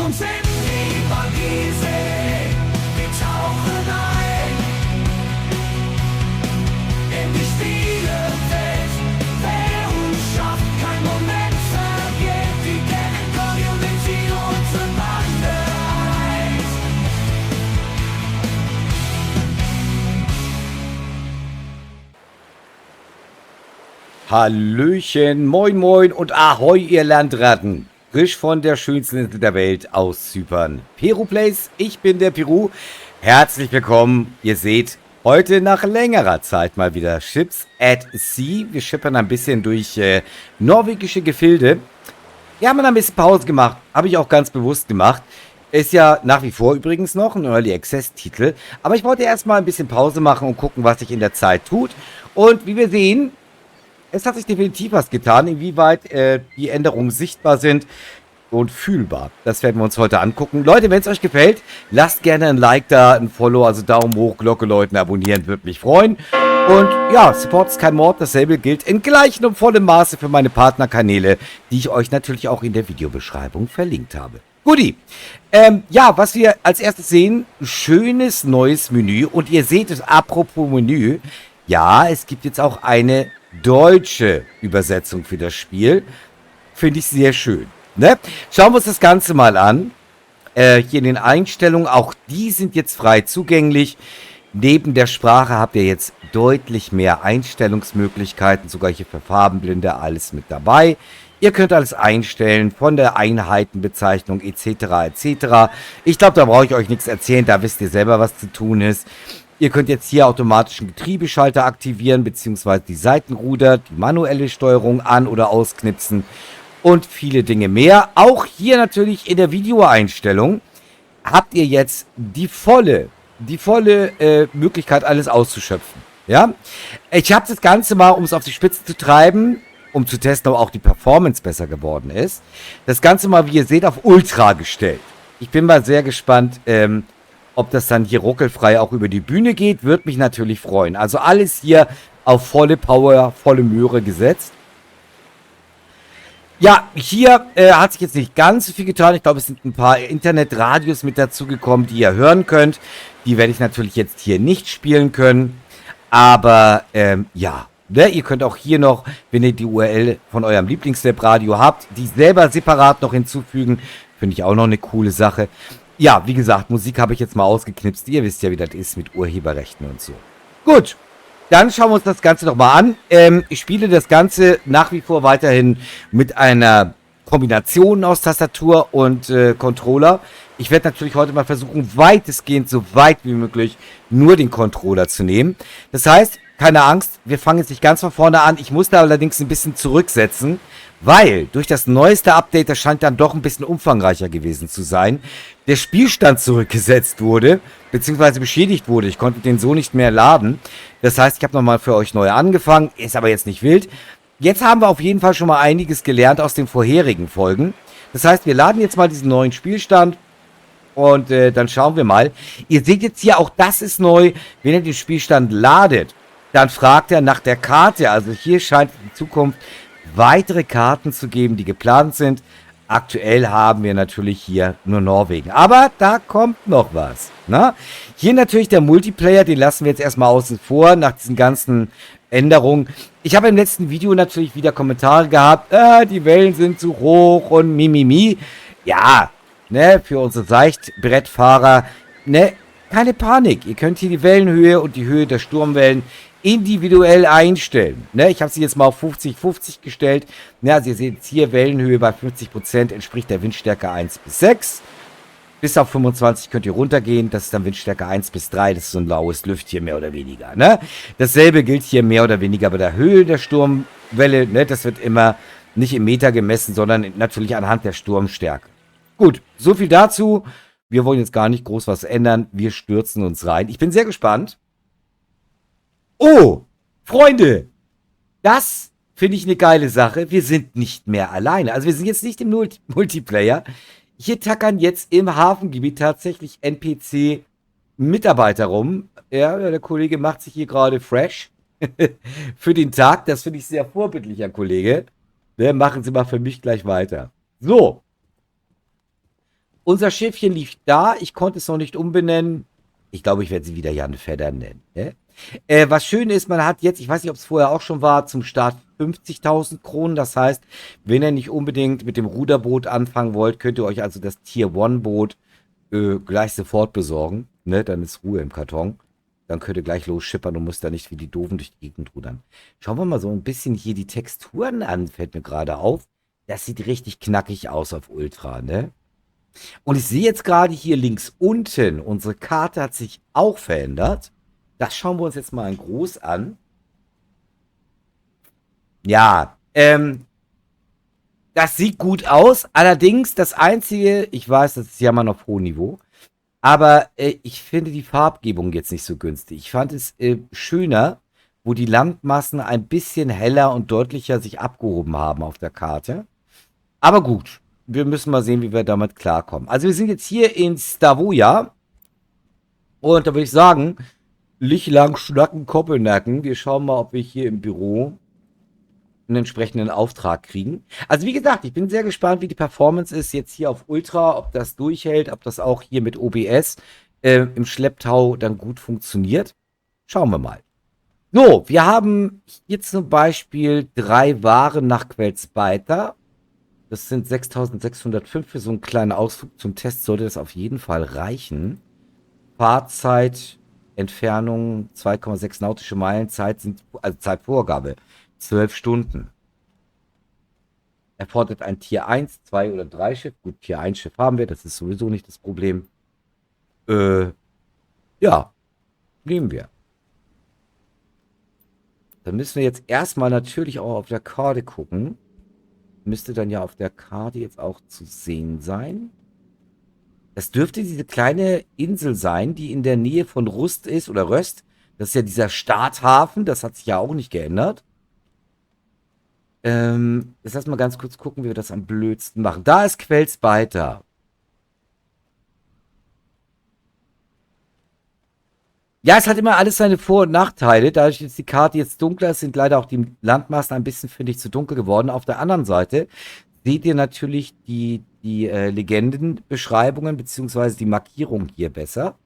uns in die Magiesee. Wir tauchen ein in die Spielewelt. Wer uns schafft, kein Moment vergeht. Die Gang Community, unsere Bande eint. Hallöchen, moin moin und ahoi ihr Landratten. Frisch von der schönsten Insel der Welt aus Zypern. Peru Place, ich bin der Peru. Herzlich willkommen. Ihr seht, heute nach längerer Zeit mal wieder Ships at Sea. Wir schippern ein bisschen durch norwegische Gefilde. Wir haben ein bisschen Pause gemacht, habe ich auch ganz bewusst gemacht. Ist ja nach wie vor übrigens noch ein Early Access Titel. Aber ich wollte erstmal ein bisschen Pause machen und gucken, was sich in der Zeit tut. Und wie wir sehen, es hat sich definitiv was getan, inwieweit die Änderungen sichtbar sind und fühlbar. Das werden wir uns heute angucken. Leute, wenn es euch gefällt, lasst gerne ein Like da, ein Follow, also Daumen hoch, Glocke läuten, abonnieren, würde mich freuen. Und ja, Support ist kein Mord, dasselbe gilt in gleichem und vollem Maße für meine Partnerkanäle, die ich euch natürlich auch in der Videobeschreibung verlinkt habe. Guti, ja, was wir als erstes sehen, schönes neues Menü. Und ihr seht es, apropos Menü, ja, es gibt jetzt auch eine deutsche Übersetzung für das Spiel. Finde ich sehr schön. Ne? Schauen wir uns das Ganze mal an. Hier in den Einstellungen, auch die sind jetzt frei zugänglich. Neben der Sprache habt ihr jetzt deutlich mehr Einstellungsmöglichkeiten, sogar hier für Farbenblinde, alles mit dabei. Ihr könnt alles einstellen, von der Einheitenbezeichnung etc. etc. Ich glaube, da brauche ich euch nichts erzählen, da wisst ihr selber, was zu tun ist. Ihr könnt jetzt hier automatischen Getriebeschalter aktivieren, beziehungsweise die Seitenruder, die manuelle Steuerung an- oder ausknipsen und viele Dinge mehr. Auch hier natürlich in der Videoeinstellung habt ihr jetzt die volle Möglichkeit, alles auszuschöpfen. Ja? Ich habe das Ganze mal, um es auf die Spitze zu treiben, um zu testen, ob auch die Performance besser geworden ist, das Ganze mal, wie ihr seht, auf Ultra gestellt. Ich bin mal sehr gespannt, ob das dann hier ruckelfrei auch über die Bühne geht, würde mich natürlich freuen. Also alles hier auf volle Power, volle Möhre gesetzt. Ja, hier hat sich jetzt nicht ganz so viel getan. Ich glaube, es sind ein paar Internetradios mit dazugekommen, die ihr hören könnt. Die werde ich natürlich jetzt hier nicht spielen können. Aber ja, ne, ihr könnt auch hier noch, wenn ihr die URL von eurem Lieblingswebradio habt, die selber separat noch hinzufügen. Finde ich auch noch eine coole Sache. Ja, wie gesagt, Musik habe ich jetzt mal ausgeknipst. Ihr wisst ja, wie das ist mit Urheberrechten und so. Gut, dann schauen wir uns das Ganze noch mal an. Ich spiele das Ganze nach wie vor weiterhin mit einer Kombination aus Tastatur und Controller. Ich werde natürlich heute mal versuchen, weitestgehend, so weit wie möglich, nur den Controller zu nehmen. Das heißt, keine Angst, wir fangen jetzt nicht ganz von vorne an. Ich musste allerdings ein bisschen zurücksetzen, weil durch das neueste Update, das scheint dann doch ein bisschen umfangreicher gewesen zu sein, der Spielstand zurückgesetzt wurde, beziehungsweise beschädigt wurde. Ich konnte den so nicht mehr laden. Das heißt, ich habe nochmal für euch neu angefangen, ist aber jetzt nicht wild. Jetzt haben wir auf jeden Fall schon mal einiges gelernt aus den vorherigen Folgen. Das heißt, wir laden jetzt mal diesen neuen Spielstand und dann schauen wir mal. Ihr seht jetzt hier, auch das ist neu, wenn ihr den Spielstand ladet, dann fragt er nach der Karte. Also hier scheint in Zukunft weitere Karten zu geben, die geplant sind. Aktuell haben wir natürlich hier nur Norwegen. Aber da kommt noch was. Ne? Hier natürlich der Multiplayer, den lassen wir jetzt erstmal außen vor, nach diesen ganzen Änderungen. Ich habe im letzten Video natürlich wieder Kommentare gehabt, die Wellen sind zu hoch und mimimi. Ja, ne, für unsere Seichtbrettfahrer, ne, keine Panik. Ihr könnt hier die Wellenhöhe und die Höhe der Sturmwellen individuell einstellen. Ne, ich habe sie jetzt mal auf 50-50 gestellt. Ja, also ihr seht jetzt hier Wellenhöhe bei 50% entspricht der Windstärke 1 bis 6. Bis auf 25 könnt ihr runtergehen. Das ist dann Windstärke 1 bis 3. Das ist so ein laues Lüftchen mehr oder weniger. Ne? Dasselbe gilt hier mehr oder weniger bei der Höhe der Sturmwelle. Ne? Das wird immer nicht im Meter gemessen, sondern natürlich anhand der Sturmstärke. Gut, so viel dazu. Wir wollen jetzt gar nicht groß was ändern. Wir stürzen uns rein. Ich bin sehr gespannt. Oh, Freunde, das finde ich eine geile Sache. Wir sind nicht mehr alleine. Also wir sind jetzt nicht im Multiplayer. Hier tackern jetzt im Hafengebiet tatsächlich NPC-Mitarbeiter rum. Ja, der Kollege macht sich hier gerade fresh für den Tag. Das finde ich sehr vorbildlich, Herr Kollege. Machen Sie mal für mich gleich weiter. So. unser Schiffchen liegt da. Ich konnte es noch nicht umbenennen. Ich glaube, ich werde sie wieder Jan Fedder nennen. Ne? Was schön ist, man hat jetzt, ich weiß nicht, ob es vorher auch schon war, zum Start 50.000 Kronen. Das heißt, wenn ihr nicht unbedingt mit dem Ruderboot anfangen wollt, könnt ihr euch also das Tier-1-Boot gleich sofort besorgen. Ne? Dann ist Ruhe im Karton. Dann könnt ihr gleich losschippern und müsst da nicht wie die Doofen durch die Gegend rudern. Schauen wir mal so ein bisschen hier die Texturen an, fällt mir gerade auf. Das sieht richtig knackig aus auf Ultra, ne? Und ich sehe jetzt gerade hier links unten, unsere Karte hat sich auch verändert. Das schauen wir uns jetzt mal in groß an. Ja, das sieht gut aus. Allerdings das Einzige, ich weiß, das ist ja mal auf hohem Niveau, aber ich finde die Farbgebung jetzt nicht so günstig. Ich fand es schöner, wo die Landmassen ein bisschen heller und deutlicher sich abgehoben haben auf der Karte. Aber gut, wir müssen mal sehen, wie wir damit klarkommen. Also wir sind jetzt hier in Stavoja. Und da würde ich sagen, Licht lang schnacken, Koppelnacken. Wir schauen mal, ob wir hier im Büro einen entsprechenden Auftrag kriegen. Also wie gesagt, ich bin sehr gespannt, wie die Performance ist jetzt hier auf Ultra, ob das durchhält, ob das auch hier mit OBS im Schlepptau dann gut funktioniert. Schauen wir mal. So, wir haben hier zum Beispiel 3 Waren nach Quellspeiter. Das sind 6.605 für so einen kleinen Ausflug. Zum Test sollte das auf jeden Fall reichen. Fahrzeit, Entfernung 2,6 nautische Meilen, Zeit sind, also Zeitvorgabe, 12 Stunden. Erfordert ein Tier 1, 2 oder 3 Schiff. Gut, Tier 1 Schiff haben wir, das ist sowieso nicht das Problem. Ja, nehmen wir. Dann müssen wir jetzt erstmal natürlich auch auf der Karte gucken. Müsste dann ja auf der Karte jetzt auch zu sehen sein. Das dürfte diese kleine Insel sein, die in der Nähe von Rust ist oder Röst. Das ist ja dieser Starthafen, das hat sich ja auch nicht geändert. Jetzt lass mal ganz kurz gucken, wie wir das am blödsten machen. Da ist Quellspeiter. Ja, es hat immer alles seine Vor- und Nachteile. Dadurch, dass die Karte jetzt dunkler ist, sind leider auch die Landmassen ein bisschen, finde ich, zu dunkel geworden. Auf der anderen Seite seht ihr natürlich die Legendenbeschreibungen beziehungsweise die Markierung hier besser.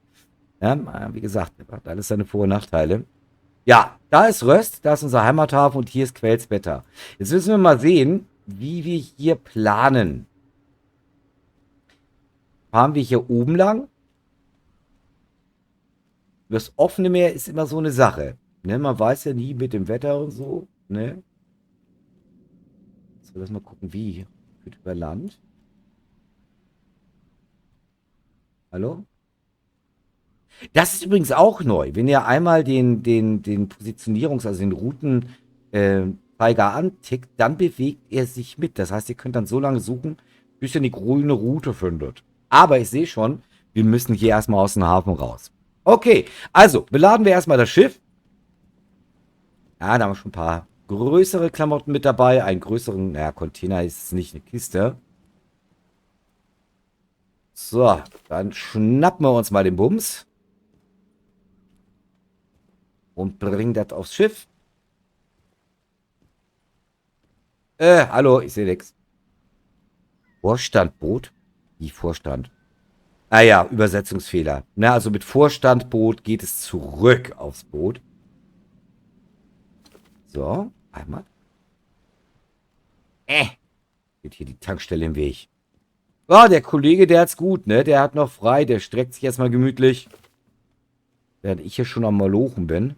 Ja, wie gesagt, hat alles seine Vor- und Nachteile. Ja, da ist Röst, da ist unser Heimathafen und hier ist Quellspetter. Jetzt müssen wir mal sehen, wie wir hier planen. Fahren wir hier oben lang? Das offene Meer ist immer so eine Sache. Ne, man weiß ja nie mit dem Wetter und so. Ne? So, lass mal gucken, wie. Geht über Land. Hallo? Das ist übrigens auch neu. Wenn ihr einmal den also den Routenzeiger antickt, dann bewegt er sich mit. Das heißt, ihr könnt dann so lange suchen, bis ihr die grüne Route findet. Aber ich sehe schon, wir müssen hier erstmal aus dem Hafen raus. Okay, also beladen wir erstmal das Schiff. Ja, da haben wir schon ein paar größere Klamotten mit dabei. Einen größeren, naja, Container ist nicht eine Kiste. So, dann schnappen wir uns mal den Bums. Und bringen das aufs Schiff. Hallo, ich sehe nichts. Vorstandboot? Wie Vorstand? Ah ja, Übersetzungsfehler. Na, also mit Vorstandboot geht es zurück aufs Boot. So, einmal. Geht hier die Tankstelle im Weg. Oh, der Kollege, der hat's gut, ne? Der hat noch frei, der streckt sich erstmal gemütlich. Während ich hier schon am Malochen bin.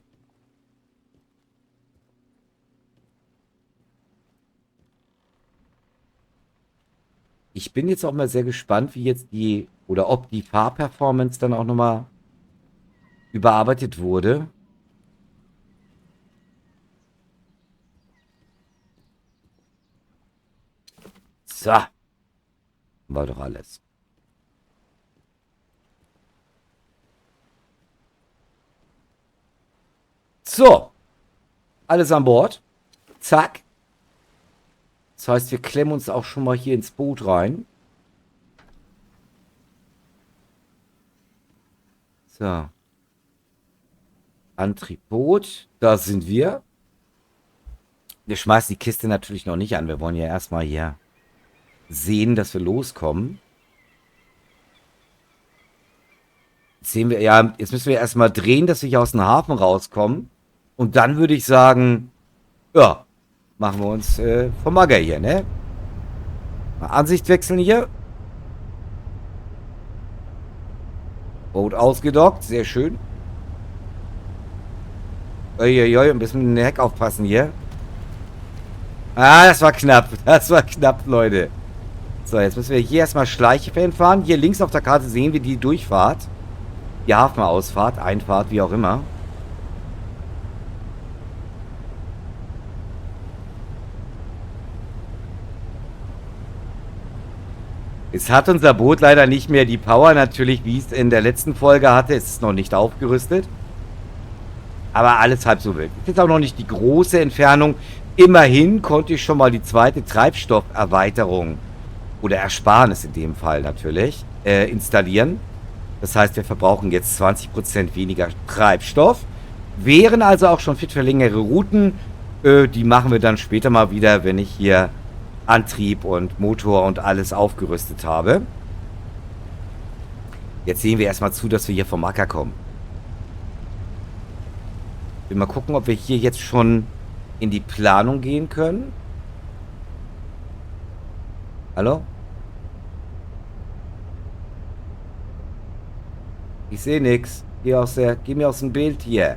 Ich bin jetzt auch mal sehr gespannt, wie jetzt oder ob die Fahrperformance dann auch nochmal überarbeitet wurde. So. War doch alles. So. Alles an Bord. Zack. Das heißt, wir klemmen uns auch schon mal hier ins Boot rein. So. Antriebboot. Da sind wir. Wir schmeißen die Kiste natürlich noch nicht an. Wir wollen ja erstmal hier sehen, dass wir loskommen. Jetzt sehen wir, ja, jetzt müssen wir erstmal drehen, dass wir hier aus dem Hafen rauskommen. Und dann würde ich sagen, ja, machen wir uns vom Acker hier, ne? Mal Ansicht wechseln hier. Boot ausgedockt, sehr schön. Uiuiui, ein bisschen in den Heck aufpassen hier. Ah, das war knapp. Das war knapp, Leute. So, jetzt müssen wir hier erstmal Schleichefan fahren. Hier links auf der Karte sehen wir die Durchfahrt. Die Hafenausfahrt, Einfahrt, wie auch immer. Es hat unser Boot leider nicht mehr die Power, natürlich, wie es in der letzten Folge hatte. Es ist noch nicht aufgerüstet. Aber alles halb so wild. Ist jetzt auch noch nicht die große Entfernung. Immerhin konnte ich schon mal die zweite Treibstofferweiterung oder Ersparnis in dem Fall natürlich installieren. Das heißt, wir verbrauchen jetzt 20% weniger Treibstoff. Wären also auch schon fit für längere Routen. Die machen wir dann später mal wieder, wenn ich hier Antrieb und Motor und alles aufgerüstet habe. Jetzt sehen wir erstmal zu, dass wir hier vom Acker kommen. Ich will mal gucken, ob wir hier jetzt schon in die Planung gehen können. Hallo? Ich sehe nichts. Geh mir aus dem Bild hier.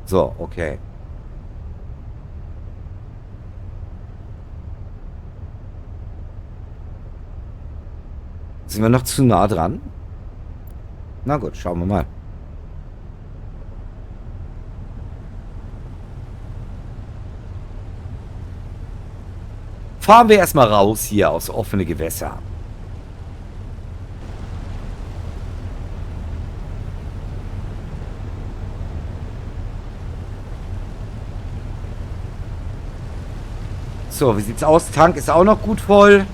So, okay. Sind wir noch zu nah dran? Na gut, schauen wir mal. Fahren wir erstmal raus hier aus offene Gewässer. So, wie sieht's aus? Tank ist auch noch gut voll.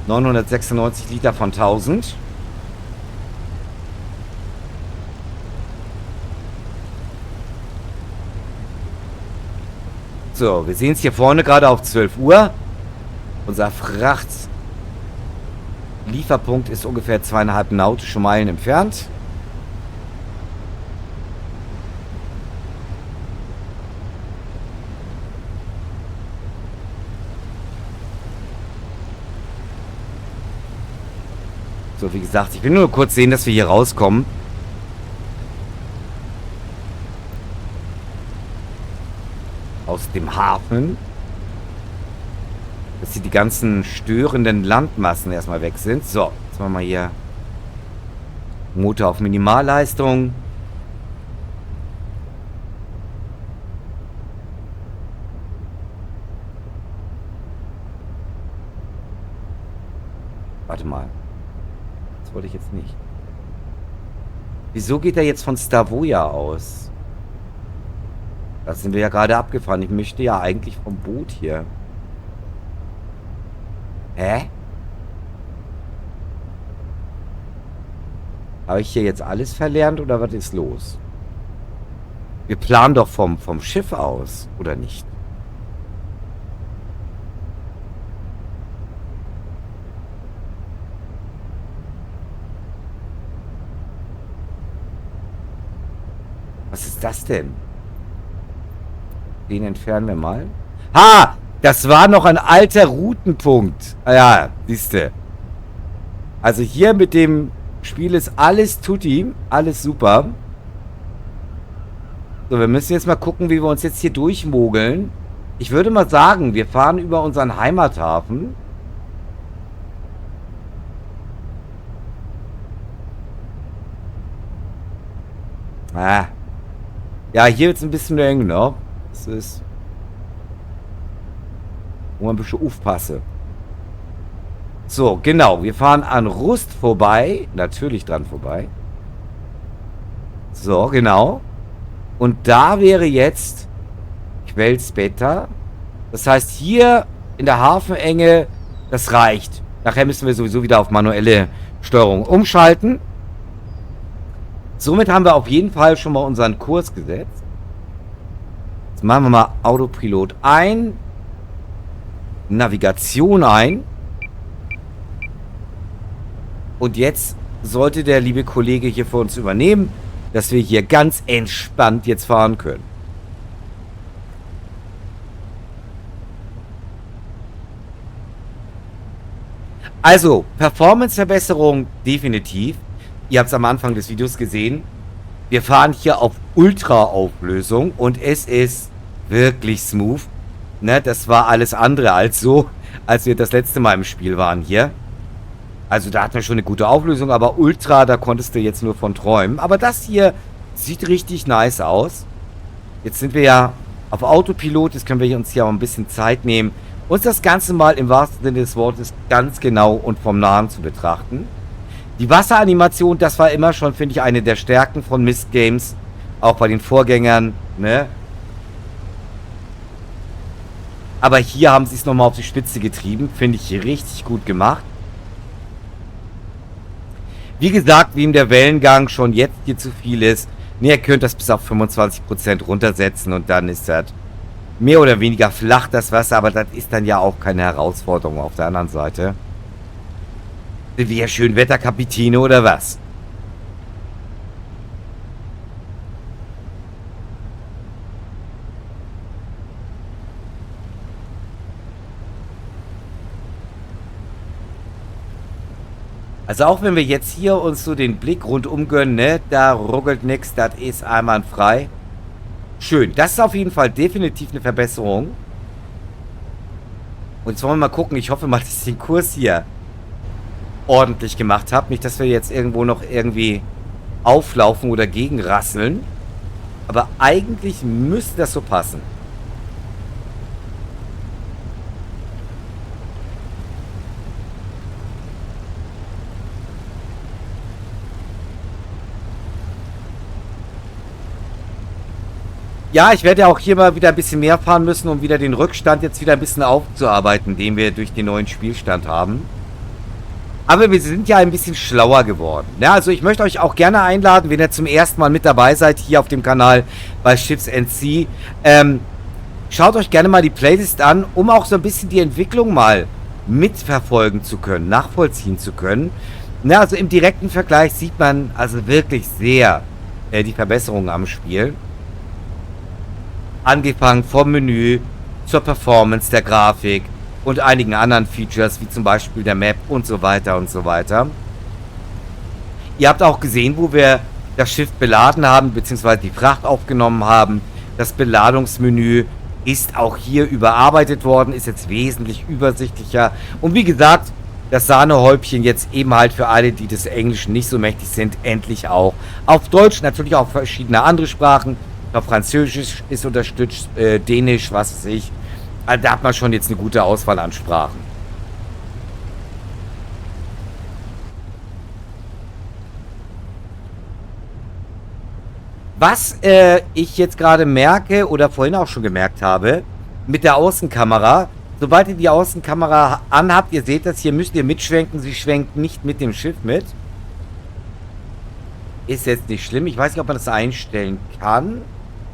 996 Liter von 1000. So, wir sehen es hier vorne gerade auf 12 Uhr. Unser Frachtlieferpunkt ist ungefähr 2,5 nautische Meilen entfernt. So, wie gesagt, ich will nur kurz sehen, dass wir hier rauskommen. Aus dem Hafen. Dass hier die ganzen störenden Landmassen erstmal weg sind. So, jetzt machen wir mal hier Motor auf Minimalleistung. Warte mal. Das wollte ich jetzt nicht. Wieso geht er jetzt von Stavoia aus? Da sind wir ja gerade abgefahren. Ich möchte ja eigentlich vom Boot hier. Hä? Habe ich hier jetzt alles verlernt oder was ist los? Wir planen doch vom Schiff aus, oder nicht? Was ist das denn? Den entfernen wir mal. Ha! Das war noch ein alter Routenpunkt. Ah ja, siehste. Also hier mit dem Spiel ist alles tutti. Alles super. So, wir müssen jetzt mal gucken, wie wir uns jetzt hier durchmogeln. Ich würde mal sagen, wir fahren über unseren Heimathafen. Ah. Ja, hier wird es ein bisschen eng, ne? Das ist... wo man ein bisschen aufpasse. So, genau. Wir fahren an Rust vorbei. Natürlich dran vorbei. So, genau. Und da wäre jetzt Quellsbeta. Das heißt, hier in der Hafenenge, das reicht. Nachher müssen wir sowieso wieder auf manuelle Steuerung umschalten. Somit haben wir auf jeden Fall schon mal unseren Kurs gesetzt. Jetzt machen wir mal Autopilot ein. Navigation ein. Und jetzt sollte der liebe Kollege hier für uns übernehmen, dass wir hier ganz entspannt jetzt fahren können. Also, Performance-Verbesserung definitiv. Ihr habt es am Anfang des Videos gesehen. Wir fahren hier auf Ultra-Auflösung und es ist wirklich smooth. Ne, das war alles andere als so, als wir das letzte Mal im Spiel waren hier. Also da hatten wir schon eine gute Auflösung, aber Ultra, da konntest du jetzt nur von träumen. Aber das hier sieht richtig nice aus. Jetzt sind wir ja auf Autopilot, jetzt können wir uns hier auch ein bisschen Zeit nehmen, uns das Ganze mal im wahrsten Sinne des Wortes ganz genau und vom Nahen zu betrachten. Die Wasseranimation, das war immer schon, finde ich, eine der Stärken von Myst Games, auch bei den Vorgängern, ne? Aber hier haben sie es nochmal auf die Spitze getrieben, finde ich richtig gut gemacht. Wie gesagt, wem der Wellengang schon jetzt hier zu viel ist, ne, ihr könnt das bis auf 25% runtersetzen und dann ist das mehr oder weniger flach, das Wasser, aber das ist dann ja auch keine Herausforderung auf der anderen Seite. Sind wir ja Schönwetterkapitäne oder was? Also auch wenn wir jetzt hier uns so den Blick rundum gönnen, ne, da ruckelt nix, das ist einwandfrei. Schön, das ist auf jeden Fall definitiv eine Verbesserung. Und jetzt wollen wir mal gucken, ich hoffe mal, dass ich den Kurs hier ordentlich gemacht habe. Nicht, dass wir jetzt irgendwo noch irgendwie auflaufen oder gegenrasseln. Aber eigentlich müsste das so passen. Ja, ich werde ja auch hier mal wieder ein bisschen mehr fahren müssen, um wieder den Rückstand jetzt wieder ein bisschen aufzuarbeiten, den wir durch den neuen Spielstand haben. Aber wir sind ja ein bisschen schlauer geworden. Ja, also ich möchte euch auch gerne einladen, wenn ihr zum ersten Mal mit dabei seid, hier auf dem Kanal bei Ships &Sea. Schaut euch gerne mal die Playlist an, um auch so ein bisschen die Entwicklung mal mitverfolgen zu können, nachvollziehen zu können. Ja, also im direkten Vergleich sieht man also wirklich sehr die Verbesserungen am Spiel. Angefangen vom Menü zur Performance der Grafik und einigen anderen Features, wie zum Beispiel der Map und so weiter und so weiter. Ihr habt auch gesehen, wo wir das Schiff beladen haben, beziehungsweise die Fracht aufgenommen haben. Das Beladungsmenü ist auch hier überarbeitet worden, ist jetzt wesentlich übersichtlicher. Und wie gesagt, das Sahnehäubchen jetzt eben halt für alle, die des Englischen nicht so mächtig sind, endlich auch auf Deutsch, natürlich auch verschiedene andere Sprachen. Ich glaube, Französisch ist unterstützt, Dänisch, was weiß ich. Also da hat man schon jetzt eine gute Auswahl an Sprachen. Was ich jetzt gerade merke oder vorhin auch schon gemerkt habe, mit der Außenkamera, sobald ihr die Außenkamera anhabt, ihr seht das, hier müsst ihr mitschwenken, sie schwenkt nicht mit dem Schiff mit. Ist jetzt nicht schlimm, ich weiß nicht, ob man das einstellen kann.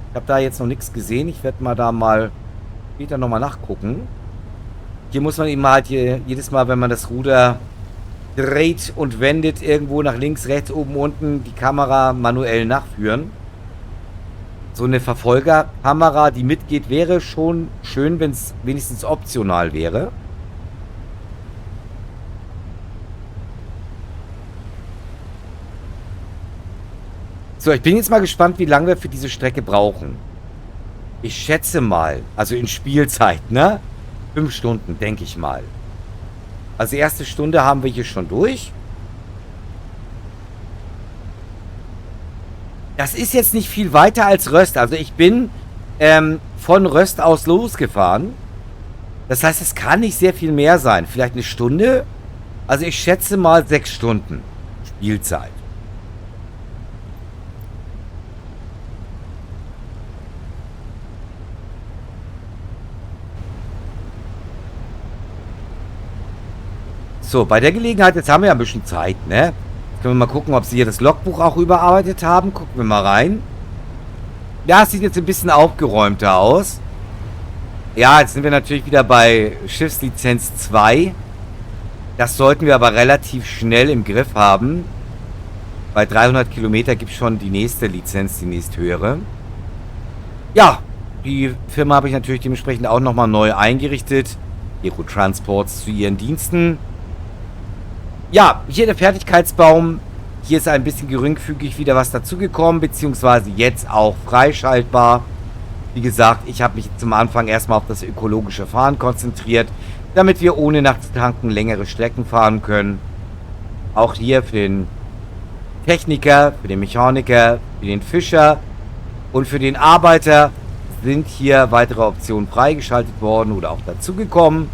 Ich habe da jetzt noch nichts gesehen. Ich werde mal da mal später nochmal nachgucken. Hier muss man eben halt jedes Mal, wenn man das Ruder dreht und wendet, irgendwo nach links, rechts, oben, unten die Kamera manuell nachführen. So eine Verfolgerkamera, die mitgeht, wäre schon schön, wenn es wenigstens optional wäre. So, ich bin jetzt mal gespannt, wie lange wir für diese Strecke brauchen. Ich schätze mal, also in Spielzeit, ne? 5 Stunden, denke ich mal. Also die erste Stunde haben wir hier schon durch. Das ist jetzt nicht viel weiter als Röst. Also ich bin von Röst aus losgefahren. Das heißt, es kann nicht sehr viel mehr sein. Vielleicht eine Stunde. Also ich schätze mal 6 Stunden Spielzeit. So, bei der Gelegenheit, jetzt haben wir ja ein bisschen Zeit, ne? Jetzt können wir mal gucken, ob sie hier das Logbuch auch überarbeitet haben. Gucken wir mal rein. Ja, es sieht jetzt ein bisschen aufgeräumter aus. Ja, jetzt sind wir natürlich wieder bei Schiffslizenz 2. Das sollten wir aber relativ schnell im Griff haben. Bei 300 Kilometer gibt es schon die nächste Lizenz, die nächsthöhere. Ja, die Firma habe ich natürlich dementsprechend auch nochmal neu eingerichtet. Hero Transports zu ihren Diensten. Ja, hier der Fertigkeitsbaum. Hier ist ein bisschen geringfügig wieder was dazugekommen, beziehungsweise jetzt auch freischaltbar. Wie gesagt, ich habe mich zum Anfang erstmal auf das ökologische Fahren konzentriert, damit wir ohne nachzutanken längere Strecken fahren können. Auch hier für den Techniker, für den Mechaniker, für den Fischer und für den Arbeiter sind hier weitere Optionen freigeschaltet worden oder auch dazugekommen.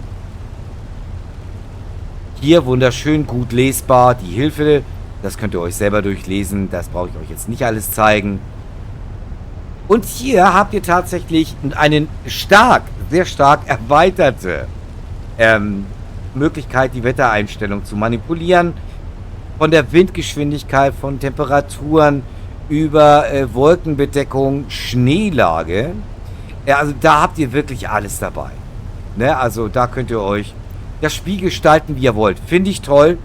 Hier wunderschön gut lesbar die Hilfe. Das könnt ihr euch selber durchlesen. Das brauche ich euch jetzt nicht alles zeigen. Und hier habt ihr tatsächlich eine sehr stark erweiterte Möglichkeit, die Wettereinstellung zu manipulieren. Von der Windgeschwindigkeit, von Temperaturen über Wolkenbedeckung, Schneelage. Ja, also da habt ihr wirklich alles dabei. Ne? Also da könnt ihr euch das Spiel gestalten, wie ihr wollt. Finde ich toll.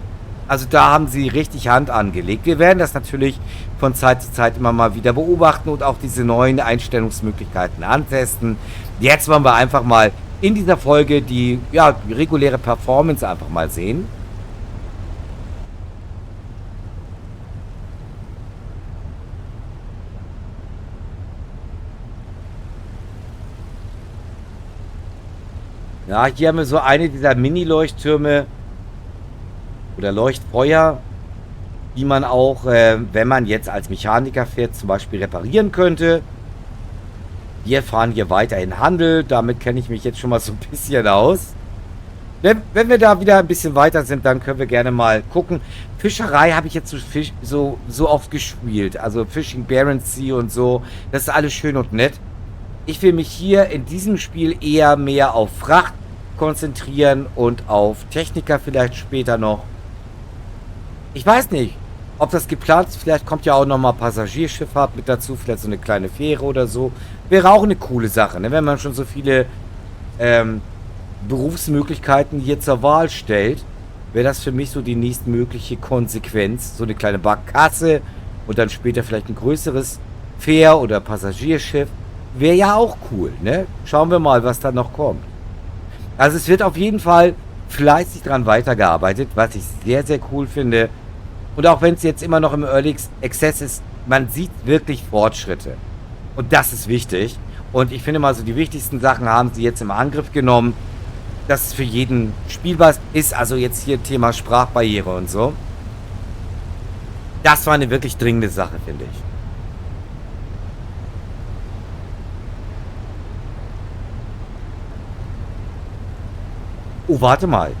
Also da haben sie richtig Hand angelegt. Wir werden das natürlich von Zeit zu Zeit immer mal wieder beobachten und auch diese neuen Einstellungsmöglichkeiten antesten. Jetzt wollen wir einfach mal in dieser Folge die reguläre Performance einfach mal sehen. Ja, hier haben wir so eine dieser Mini-Leuchttürme oder Leuchtfeuer, die man auch, wenn man jetzt als Mechaniker fährt, zum Beispiel reparieren könnte. Wir fahren hier weiterhin Handel, damit kenne ich mich jetzt schon mal so ein bisschen aus. Wenn wir da wieder ein bisschen weiter sind, dann können wir gerne mal gucken. Fischerei habe ich jetzt so oft gespielt, also Fishing Barents Sea und so, das ist alles schön und nett. Ich will mich hier in diesem Spiel eher mehr auf Fracht konzentrieren und auf Techniker vielleicht später noch. Ich weiß nicht, ob das geplant ist. Vielleicht kommt ja auch nochmal Passagierschifffahrt mit dazu, vielleicht so eine kleine Fähre oder so. Wäre auch eine coole Sache, ne? Wenn man schon so viele Berufsmöglichkeiten hier zur Wahl stellt, wäre das für mich so die nächstmögliche Konsequenz. So eine kleine Barkasse und dann später vielleicht ein größeres Fähr- oder Passagierschiff. Wäre ja auch cool, ne? Schauen wir mal, was da noch kommt. Also es wird auf jeden Fall fleißig dran weitergearbeitet, was ich sehr, sehr cool finde. Und auch wenn es jetzt immer noch im Early Access ist, man sieht wirklich Fortschritte. Und das ist wichtig. Und ich finde mal so, die wichtigsten Sachen haben sie jetzt im Angriff genommen, dass es für jeden spielbar ist. Also jetzt hier Thema Sprachbarriere und so. Das war eine wirklich dringende Sache, finde ich. Oh, warte mal.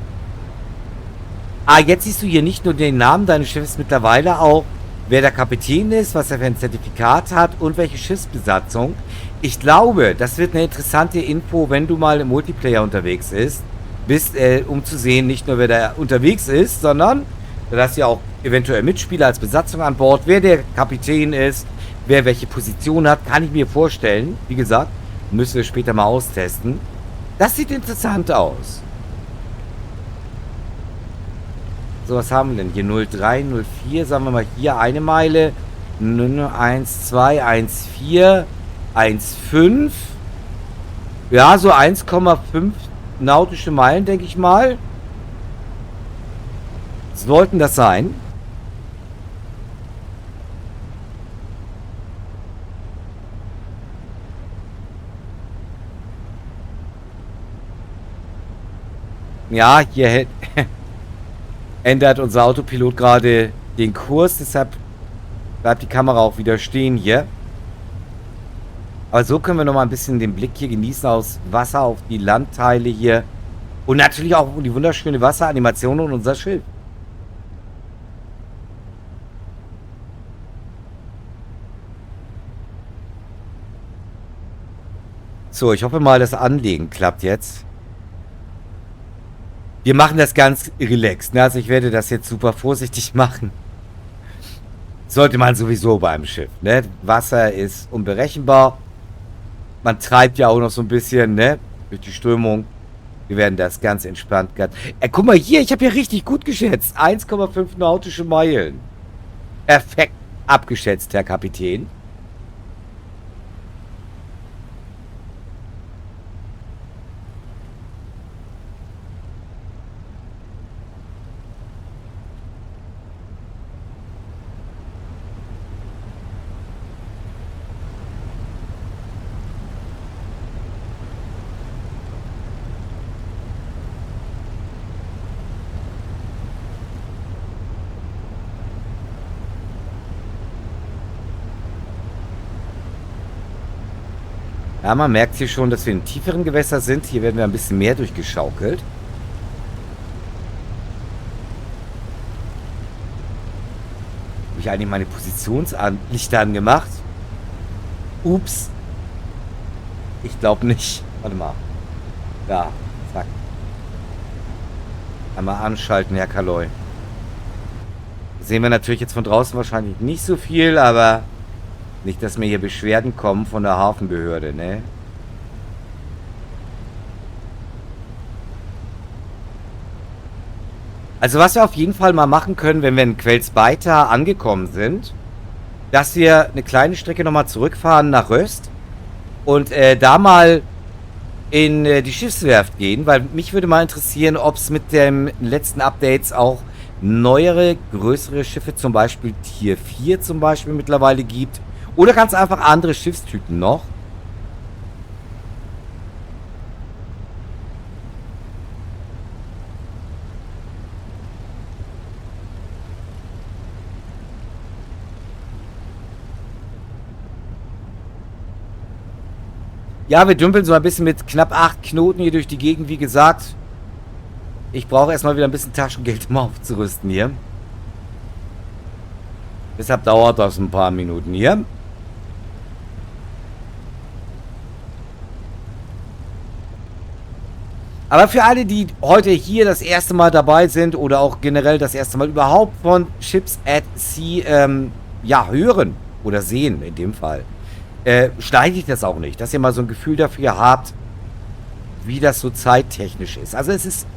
Ah, jetzt siehst du hier nicht nur den Namen deines Schiffes, mittlerweile auch, wer der Kapitän ist, was er für ein Zertifikat hat und welche Schiffsbesatzung. Ich glaube, das wird eine interessante Info, wenn du mal im Multiplayer unterwegs bist, um zu sehen, nicht nur wer da unterwegs ist, sondern da hast du ja auch eventuell Mitspieler als Besatzung an Bord, wer der Kapitän ist, wer welche Position hat, kann ich mir vorstellen. Wie gesagt, müssen wir später mal austesten. Das sieht interessant aus. So, was haben wir denn hier? 03, 04, sagen wir mal hier eine Meile. 1, 2, 1, 4, 1, 5. Ja, so 1,5 nautische Meilen, denke ich mal. Sollten das sein? Ja, hier ändert unser Autopilot gerade den Kurs, deshalb bleibt die Kamera auch wieder stehen hier. Aber so können wir noch mal ein bisschen den Blick hier genießen aus Wasser auf die Landteile hier. Und natürlich auch die wunderschöne Wasseranimation und unser Schiff. So, ich hoffe mal, das Anlegen klappt jetzt. Wir machen das ganz relaxed, ne? Also ich werde das jetzt super vorsichtig machen. Sollte man sowieso beim Schiff, ne? Wasser ist unberechenbar. Man treibt ja auch noch so ein bisschen, ne? Durch die Strömung. Wir werden das ganz entspannt. Guck mal hier, ich habe ja richtig gut geschätzt. 1,5 nautische Meilen. Perfekt abgeschätzt, Herr Kapitän. Ja, man merkt hier schon, dass wir in tieferen Gewässern sind. Hier werden wir ein bisschen mehr durchgeschaukelt. Habe ich eigentlich meine Positionslichter angemacht? Ups. Ich glaube nicht. Warte mal. Da. Zack. Einmal anschalten, Herr Kaloi. Sehen wir natürlich jetzt von draußen wahrscheinlich nicht so viel, aber nicht, dass mir hier Beschwerden kommen von der Hafenbehörde, ne? Also was wir auf jeden Fall mal machen können, wenn wir in Quellsbeita angekommen sind, dass wir eine kleine Strecke nochmal zurückfahren nach Röst und da mal in die Schiffswerft gehen, weil mich würde mal interessieren, ob es mit den letzten Updates auch neuere, größere Schiffe, zum Beispiel Tier 4 zum Beispiel mittlerweile gibt. Oder ganz einfach andere Schiffstypen noch. Ja, wir dümpeln so ein bisschen mit knapp 8 Knoten hier durch die Gegend, wie gesagt. Ich brauche erstmal wieder ein bisschen Taschengeld, um aufzurüsten hier. Deshalb dauert das ein paar Minuten hier. Aber für alle, die heute hier das erste Mal dabei sind oder auch generell das erste Mal überhaupt von Ships at Sea ja, hören oder sehen in dem Fall, schneide ich das auch nicht, dass ihr mal so ein Gefühl dafür habt, wie das so zeittechnisch ist. Also es ist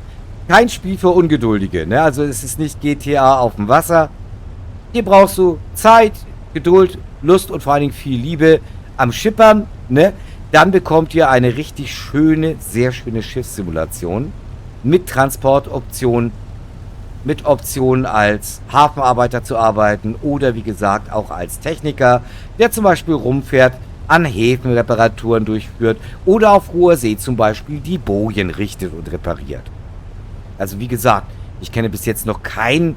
kein Spiel für Ungeduldige, ne? Also es ist nicht GTA auf dem Wasser. Hier brauchst du Zeit, Geduld, Lust und vor allen Dingen viel Liebe am Schippern, ne? Dann bekommt ihr eine richtig schöne, sehr schöne Schiffssimulation mit Transportoptionen, mit Optionen als Hafenarbeiter zu arbeiten oder wie gesagt auch als Techniker, der zum Beispiel rumfährt, an Häfen Reparaturen durchführt oder auf hoher See zum Beispiel die Bojen richtet und repariert. Also wie gesagt, ich kenne bis jetzt noch keinen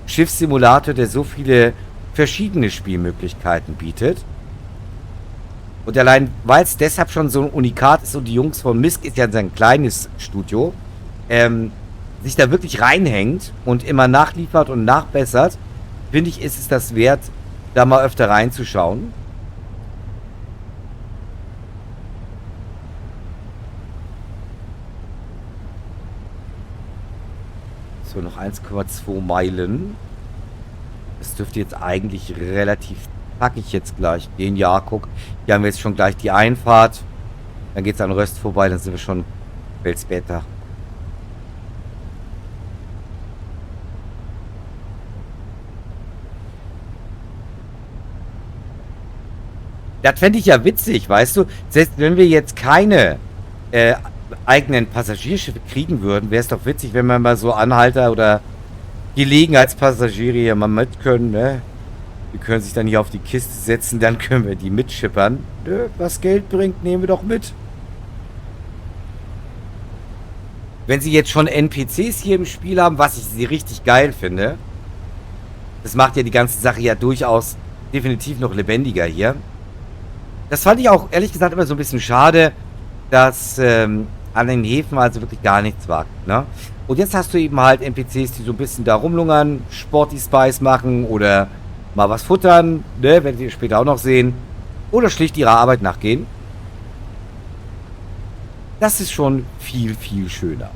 Schiffssimulator, der so viele verschiedene Spielmöglichkeiten bietet. Und allein, weil es deshalb schon so ein Unikat ist und die Jungs von Misk ist ja sein kleines Studio, sich da wirklich reinhängt und immer nachliefert und nachbessert, finde ich, ist es das wert, da mal öfter reinzuschauen. So, noch 1,2 Meilen. Das dürfte jetzt eigentlich relativ zackig jetzt gleich gehen. Ja, guck, hier haben wir jetzt schon gleich die Einfahrt. Dann geht es an Röst vorbei, dann sind wir schon später. Das fände ich ja witzig, weißt du? Selbst wenn wir jetzt keine eigenen Passagierschiffe kriegen würden, wäre es doch witzig, wenn wir mal so Anhalter oder Gelegenheitspassagiere hier mal mit können, ne? Die können sich dann hier auf die Kiste setzen, dann können wir die mitschippern. Nö, was Geld bringt, nehmen wir doch mit. Wenn sie jetzt schon NPCs hier im Spiel haben, was ich sie richtig geil finde, das macht ja die ganze Sache ja durchaus definitiv noch lebendiger hier. Das fand ich auch ehrlich gesagt immer so ein bisschen schade, dass an den Häfen also wirklich gar nichts war, ne? Und jetzt hast du eben halt NPCs, die so ein bisschen da rumlungern, Sporty Spice machen oder mal was futtern, ne, werdet ihr später auch noch sehen. Oder schlicht ihrer Arbeit nachgehen. Das ist schon viel, viel schöner.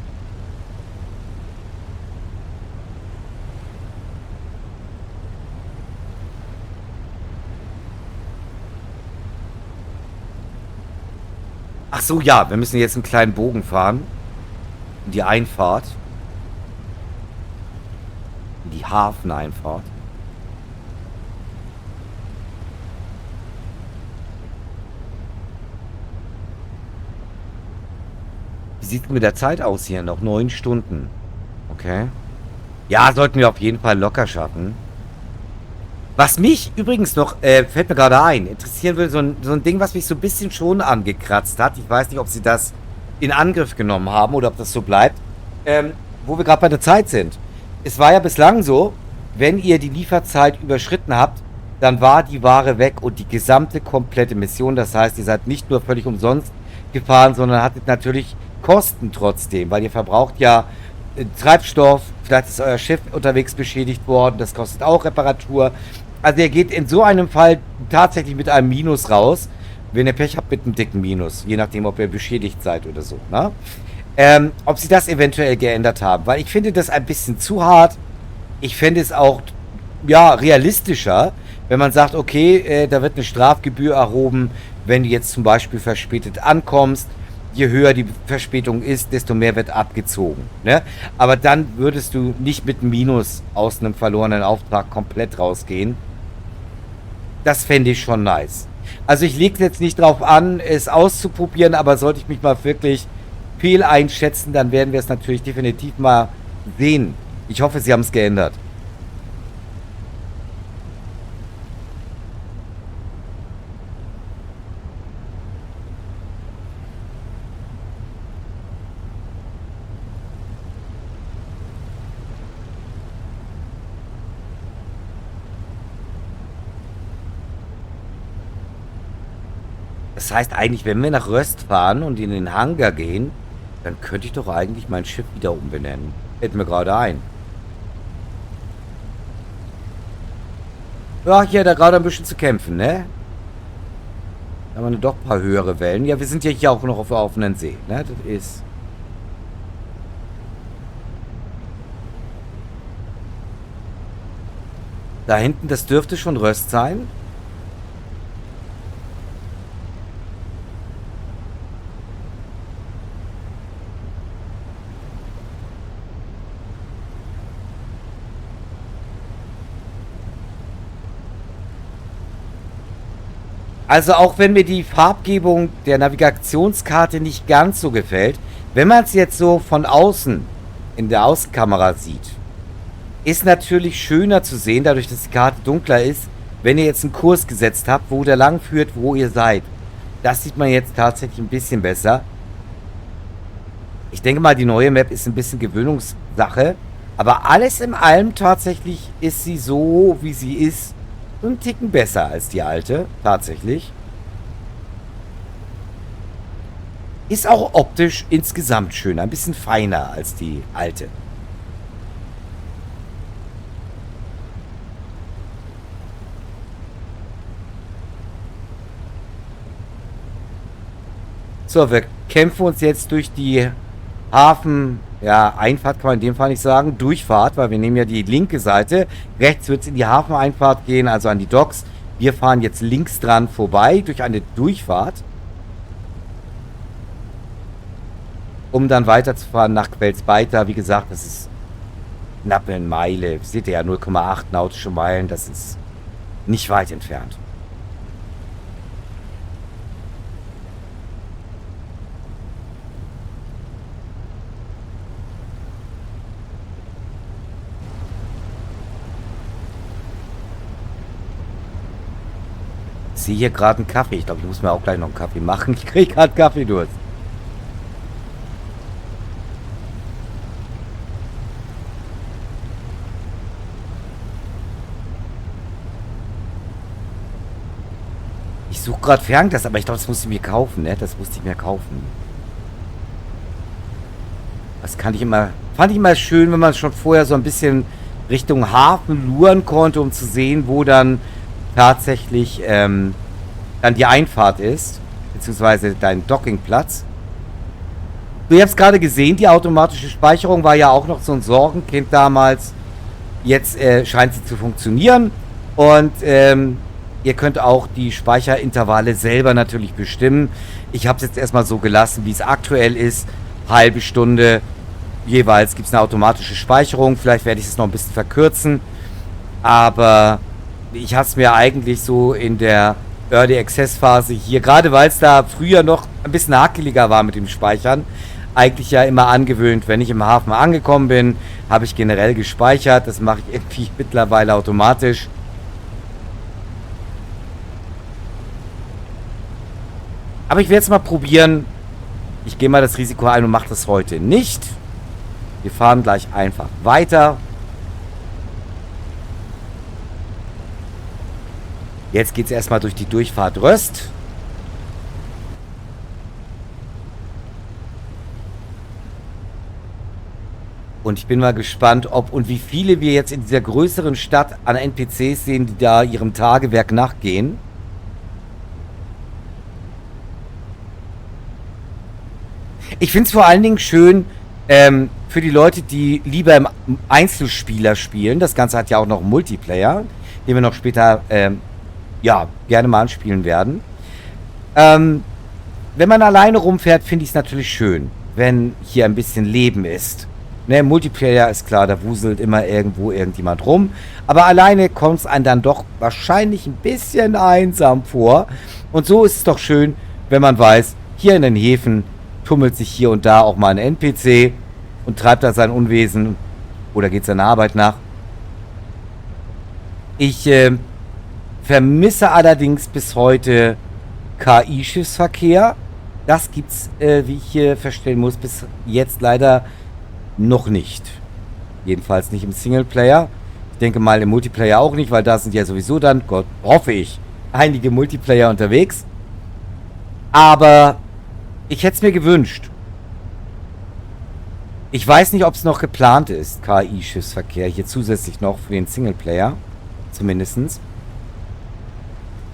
Ach so, ja, wir müssen jetzt einen kleinen Bogen fahren. In die Einfahrt. In die Hafeneinfahrt. Wie sieht es mit der Zeit aus hier? Noch 9 Stunden. Okay. Ja, sollten wir auf jeden Fall locker schaffen. Was mich übrigens noch, fällt mir gerade ein, interessieren würde, so ein Ding, was mich so ein bisschen schon angekratzt hat. Ich weiß nicht, ob sie das in Angriff genommen haben oder ob das so bleibt. Wo wir gerade bei der Zeit sind. Es war ja bislang so, wenn ihr die Lieferzeit überschritten habt, dann war die Ware weg und die gesamte komplette Mission. Das heißt, ihr seid nicht nur völlig umsonst gefahren, sondern hattet natürlich Kosten trotzdem, weil ihr verbraucht ja Treibstoff, vielleicht ist euer Schiff unterwegs beschädigt worden, das kostet auch Reparatur. Also ihr geht in so einem Fall tatsächlich mit einem Minus raus, wenn ihr Pech habt mit einem dicken Minus, je nachdem, ob ihr beschädigt seid oder so. Ne? Ob sie das eventuell geändert haben, weil ich finde das ein bisschen zu hart. Ich fände es auch, ja, realistischer, wenn man sagt, okay, da wird eine Strafgebühr erhoben, wenn du jetzt zum Beispiel verspätet ankommst. Je höher die Verspätung ist, desto mehr wird abgezogen. Ne? Aber dann würdest du nicht mit einem Minus aus einem verlorenen Auftrag komplett rausgehen. Das fände ich schon nice. Also ich lege jetzt nicht drauf an, es auszuprobieren, aber sollte ich mich mal wirklich fehl einschätzen, dann werden wir es natürlich definitiv mal sehen. Ich hoffe, sie haben es geändert. Das heißt eigentlich, wenn wir nach Röst fahren und in den Hangar gehen, dann könnte ich doch eigentlich mein Schiff wieder umbenennen. Fällt mir gerade ein. Ja, hier hat er gerade ein bisschen zu kämpfen, ne? Da haben wir doch ein paar höhere Wellen. Ja, wir sind ja hier auch noch auf der offenen See, ne? Das ist... Da hinten, das dürfte schon Röst sein. Also auch wenn mir die Farbgebung der Navigationskarte nicht ganz so gefällt, wenn man es jetzt so von außen in der Außenkamera sieht, ist natürlich schöner zu sehen, dadurch, dass die Karte dunkler ist, wenn ihr jetzt einen Kurs gesetzt habt, wo der lang führt, wo ihr seid. Das sieht man jetzt tatsächlich ein bisschen besser. Ich denke mal, die neue Map ist ein bisschen Gewöhnungssache, aber alles in allem tatsächlich ist sie so, wie sie ist, einen Ticken besser als die alte, tatsächlich. Ist auch optisch insgesamt schöner, ein bisschen feiner als die alte. So, wir kämpfen uns jetzt durch die Hafen, ja, Einfahrt kann man in dem Fall nicht sagen, Durchfahrt, weil wir nehmen ja die linke Seite. Rechts wird es in die Hafeneinfahrt gehen, also an die Docks. Wir fahren jetzt links dran vorbei durch eine Durchfahrt, um dann weiterzufahren nach Quellsbeiter. Wie gesagt, das ist knapp eine Meile. Seht ihr ja, 0,8 nautische Meilen, das ist nicht weit entfernt. Ich sehe hier gerade einen Kaffee. Ich glaube, ich muss mir auch gleich noch einen Kaffee machen. Ich kriege gerade Kaffeedurst. Ich suche gerade Fernglas, aber ich glaube, das musste ich mir kaufen, ne? Das musste ich mir kaufen. Das kann ich immer, fand ich immer schön, wenn man schon vorher so ein bisschen Richtung Hafen luren konnte, um zu sehen, wo dann tatsächlich dann die Einfahrt ist, beziehungsweise dein Dockingplatz. Du hast gerade gesehen, die automatische Speicherung war ja auch noch so ein Sorgenkind damals. Jetzt scheint sie zu funktionieren und ihr könnt auch die Speicherintervalle selber natürlich bestimmen. Ich habe es jetzt erstmal so gelassen, wie es aktuell ist. Halbe Stunde jeweils gibt es eine automatische Speicherung. Vielleicht werde ich es noch ein bisschen verkürzen. Aber ich habe es mir eigentlich so in der Early Access Phase hier, gerade weil es da früher noch ein bisschen hakeliger war mit dem Speichern, eigentlich ja immer angewöhnt, wenn ich im Hafen angekommen bin, habe ich generell gespeichert. Das mache ich irgendwie mittlerweile automatisch. Aber ich werde es mal probieren. Ich gehe mal das Risiko ein und mache das heute nicht. Wir fahren gleich einfach weiter. Jetzt geht es erstmal durch die Durchfahrt Röst. Und ich bin mal gespannt, ob und wie viele wir jetzt in dieser größeren Stadt an NPCs sehen, die da ihrem Tagewerk nachgehen. Ich finde es vor allen Dingen schön, für die Leute, die lieber im Einzelspieler spielen. Das Ganze hat ja auch noch einen Multiplayer, den wir noch später, ja, gerne mal anspielen werden. Wenn man alleine rumfährt, finde ich es natürlich schön, wenn hier ein bisschen Leben ist. Ne, im Multiplayer ist klar, da wuselt immer irgendwo irgendjemand rum. Aber alleine kommt es einem dann doch wahrscheinlich ein bisschen einsam vor. Und so ist es doch schön, wenn man weiß, hier in den Häfen tummelt sich hier und da auch mal ein NPC und treibt da sein Unwesen oder geht seiner Arbeit nach. Ich vermisse allerdings bis heute KI-Schiffsverkehr. Das gibt's, wie ich hier feststellen muss, bis jetzt leider noch nicht. Jedenfalls nicht im Singleplayer. Ich denke mal im Multiplayer auch nicht, weil da sind ja sowieso dann, Gott, hoffe ich, einige Multiplayer unterwegs. Aber ich hätte es mir gewünscht. Ich weiß nicht, ob es noch geplant ist, KI-Schiffsverkehr, hier zusätzlich noch für den Singleplayer. Zumindestens.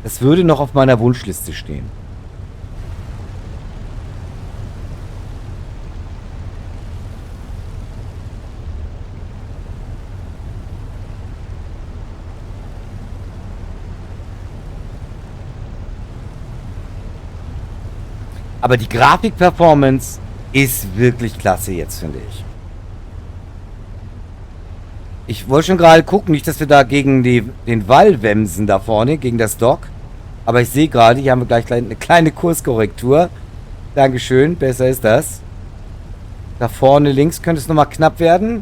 Das würde noch auf meiner Wunschliste stehen. Aber die Grafik-Performance ist wirklich klasse jetzt, finde ich. Ich wollte schon gerade gucken, nicht, dass wir da gegen den Wall wemsen da vorne, gegen das Dock. Aber ich sehe gerade, hier haben wir gleich eine kleine Kurskorrektur. Dankeschön, besser ist das. Da vorne links könnte es nochmal knapp werden.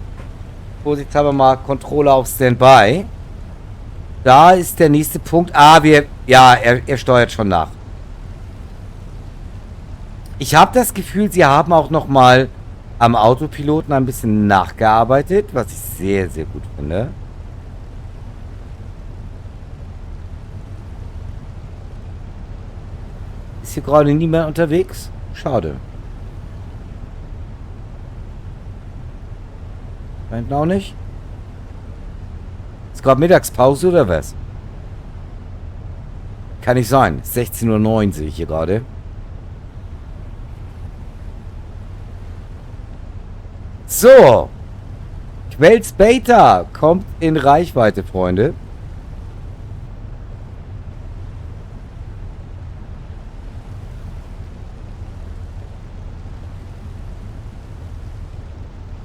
Vorsichtshalber mal Controller auf Standby. Da ist der nächste Punkt. Ah, er steuert schon nach. Ich habe das Gefühl, sie haben auch noch mal am Autopiloten ein bisschen nachgearbeitet, was ich sehr, sehr gut finde. Ist hier gerade niemand unterwegs? Schade. Da hinten auch nicht? Ist gerade Mittagspause oder was? Kann nicht sein. 16:09 Uhr sehe ich hier gerade. So. Quells Beta kommt in Reichweite, Freunde.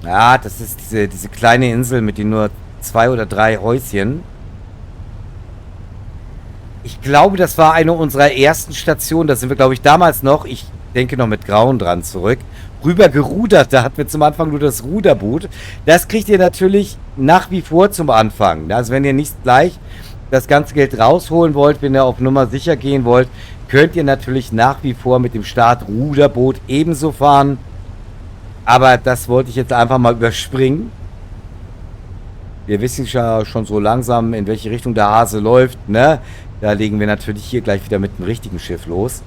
Ja, das ist diese kleine Insel mit den nur 2 oder 3 Häuschen. Ich glaube, das war eine unserer ersten Stationen. Da sind wir, glaube ich, damals noch, ich denke noch mit Grauen dran zurück, rüber gerudert. Da hatten wir zum Anfang nur das Ruderboot. Das kriegt ihr natürlich nach wie vor zum Anfang. Also wenn ihr nicht gleich das ganze Geld rausholen wollt, wenn ihr auf Nummer sicher gehen wollt, könnt ihr natürlich nach wie vor mit dem Start Ruderboot ebenso fahren. Aber das wollte ich jetzt einfach mal überspringen. Wir wissen ja schon so langsam, in welche Richtung der Hase läuft, ne? Da legen wir natürlich hier gleich wieder mit dem richtigen Schiff los.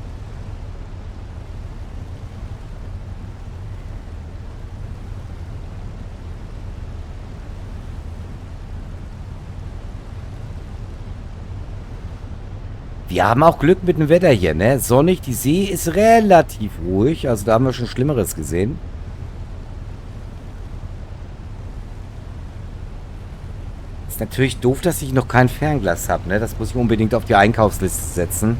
Wir haben auch Glück mit dem Wetter hier, ne? Sonnig, die See ist relativ ruhig, also da haben wir schon Schlimmeres gesehen. Ist natürlich doof, dass ich noch kein Fernglas habe, ne? Das muss ich unbedingt auf die Einkaufsliste setzen.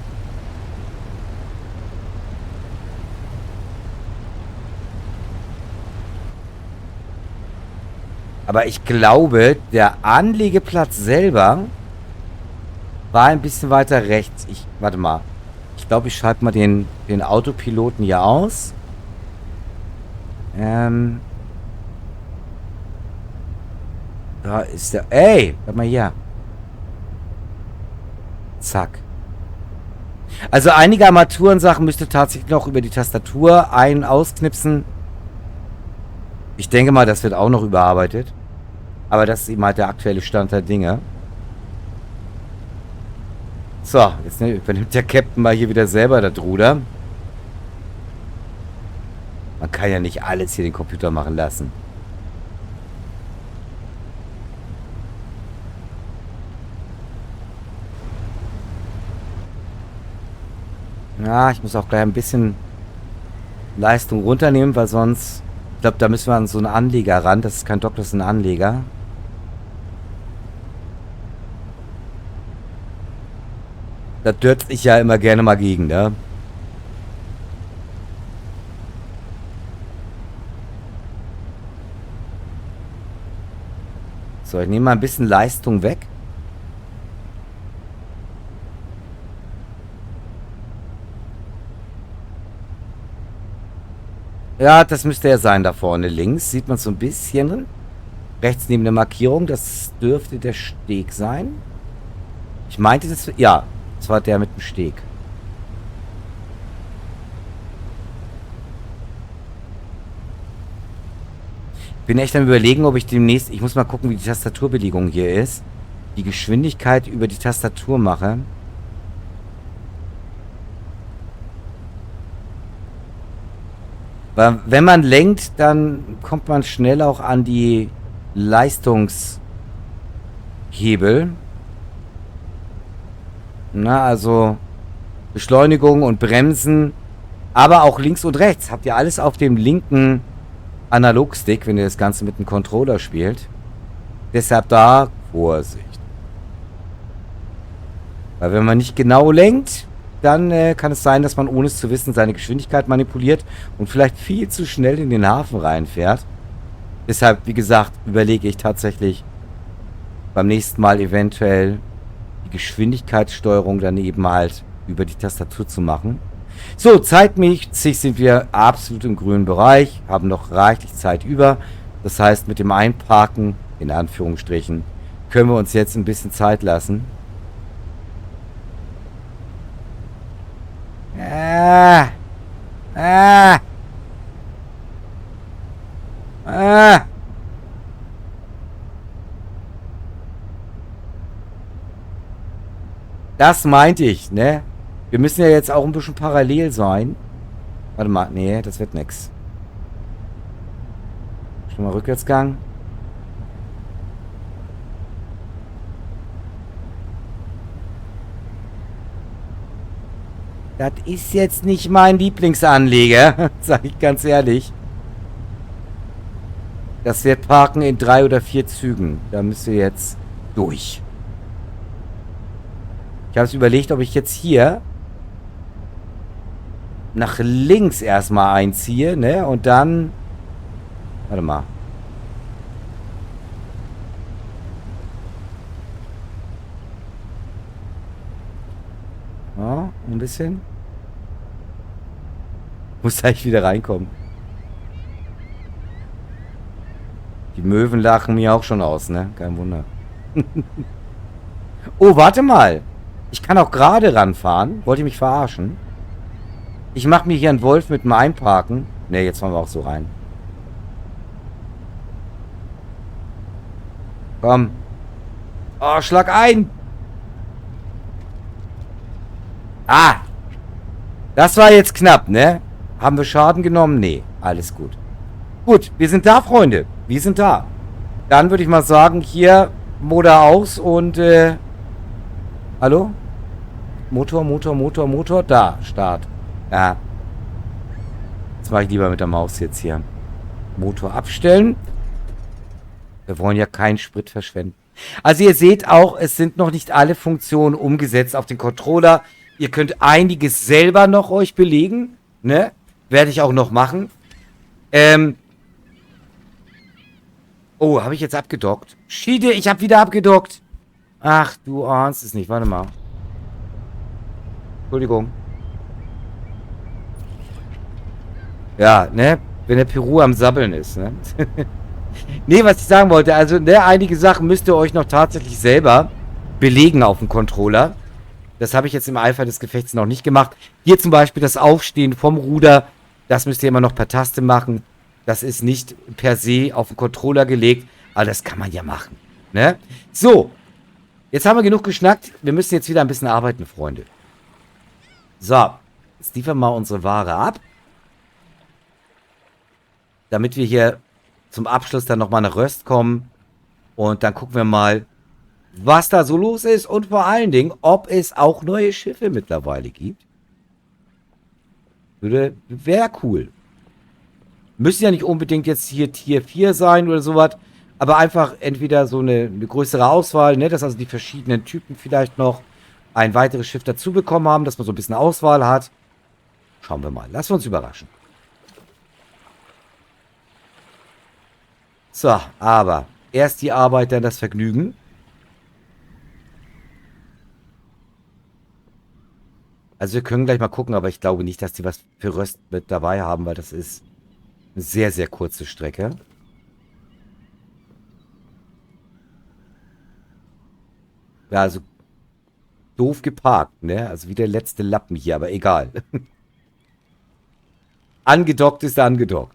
Aber ich glaube, der Anlegeplatz selber war ein bisschen weiter rechts. Warte mal. Ich glaube, ich schalte mal den Autopiloten hier aus. Da ist der... Ey, warte mal hier. Zack. Also einige Armaturensachen müsst ihr tatsächlich noch über die Tastatur ausknipsen. Ich denke mal, das wird auch noch überarbeitet. Aber das ist eben halt der aktuelle Stand der Dinge. So, jetzt übernimmt der Captain mal hier wieder selber das Ruder. Man kann ja nicht alles hier den Computer machen lassen. Ja, ich muss auch gleich ein bisschen Leistung runternehmen, weil sonst... Ich glaube, da müssen wir an so einen Anleger ran. Das ist kein Dock, das ist ein Anleger. Da dürfte ich ja immer gerne mal gegen, ne? So, ich nehme mal ein bisschen Leistung weg. Ja, das müsste ja sein, da vorne links. Sieht man so ein bisschen. Rechts neben der Markierung. Das dürfte der Steg sein. Ich meinte das... Ja, das war der mit dem Steg. Bin echt am Überlegen, ob ich demnächst... Ich muss mal gucken, wie die Tastaturbelegung hier ist. Die Geschwindigkeit über die Tastatur mache. Weil wenn man lenkt, dann kommt man schnell auch an die Leistungshebel. Na, also Beschleunigung und Bremsen, aber auch links und rechts. Habt ihr alles auf dem linken Analogstick, wenn ihr das Ganze mit dem Controller spielt. Deshalb da Vorsicht. Weil wenn man nicht genau lenkt, dann kann es sein, dass man ohne es zu wissen seine Geschwindigkeit manipuliert und vielleicht viel zu schnell in den Hafen reinfährt. Deshalb, wie gesagt, überlege ich tatsächlich beim nächsten Mal eventuell die Geschwindigkeitssteuerung dann eben halt über die Tastatur zu machen. So, zeitmäßig sind wir absolut im grünen Bereich, haben noch reichlich Zeit über. Das heißt, mit dem Einparken, in Anführungsstrichen, können wir uns jetzt ein bisschen Zeit lassen. Das meinte ich, ne? Wir müssen ja jetzt auch ein bisschen parallel sein. Warte mal, nee, das wird nix. Schon mal Rückwärtsgang. Das ist jetzt nicht mein Lieblingsanleger, sag ich ganz ehrlich. Das wird Parken in 3 oder 4 Zügen. Da müsst ihr jetzt durch. Ich habe es überlegt, ob ich jetzt hier nach links erstmal einziehe, ne? Und dann... Warte mal. Ja, ein bisschen. Muss gleich wieder reinkommen. Die Möwen lachen mir auch schon aus, ne? Kein Wunder. Oh, warte mal. Ich kann auch gerade ranfahren. Wollt ihr mich verarschen? Ich mache mir hier einen Wolf mit dem Einparken. Ne, jetzt fahren wir auch so rein. Komm. Oh, schlag ein. Ah. Das war jetzt knapp, ne? Haben wir Schaden genommen? Nee, alles gut. Gut, wir sind da, Freunde. Wir sind da. Dann würde ich mal sagen, hier Motor aus und hallo? Motor. Da, Start. Ja. Das mache ich lieber mit der Maus jetzt hier. Motor abstellen. Wir wollen ja keinen Sprit verschwenden. Also ihr seht auch, es sind noch nicht alle Funktionen umgesetzt auf den Controller. Ihr könnt einiges selber noch euch belegen. Ne? Werde ich auch noch machen. Oh, habe ich jetzt abgedockt? Schiede, ich habe wieder abgedockt. Ach, du ahnst es nicht. Warte mal. Entschuldigung. Ja, ne? wenn der Peru am Sabbeln ist, ne? Nee, was ich sagen wollte, also, ne, einige Sachen müsst ihr euch noch tatsächlich selber belegen auf dem Controller. Das habe ich jetzt im Eifer des Gefechts noch nicht gemacht. Hier zum Beispiel das Aufstehen vom Ruder, das müsst ihr immer noch per Taste machen. Das ist nicht per se auf den Controller gelegt, aber das kann man ja machen, ne? So, jetzt haben wir genug geschnackt. Wir müssen jetzt wieder ein bisschen arbeiten, Freunde. So, jetzt liefern wir mal unsere Ware ab. Damit wir hier zum Abschluss dann nochmal nach Röst kommen. Und dann gucken wir mal, was da so los ist. Und vor allen Dingen, ob es auch neue Schiffe mittlerweile gibt. Wäre cool. Müssen ja nicht unbedingt jetzt hier Tier 4 sein oder sowas. Aber einfach entweder so eine größere Auswahl, ne, dass also die verschiedenen Typen vielleicht noch ein weiteres Schiff dazu bekommen haben, dass man so ein bisschen Auswahl hat. Schauen wir mal. Lassen wir uns überraschen. So, aber erst die Arbeit, dann das Vergnügen. Also wir können gleich mal gucken, aber ich glaube nicht, dass die was für Röst mit dabei haben, weil das ist eine sehr, sehr kurze Strecke. Ja, also doof geparkt, ne? Also wie der letzte Lappen hier, aber egal. Angedockt ist angedockt.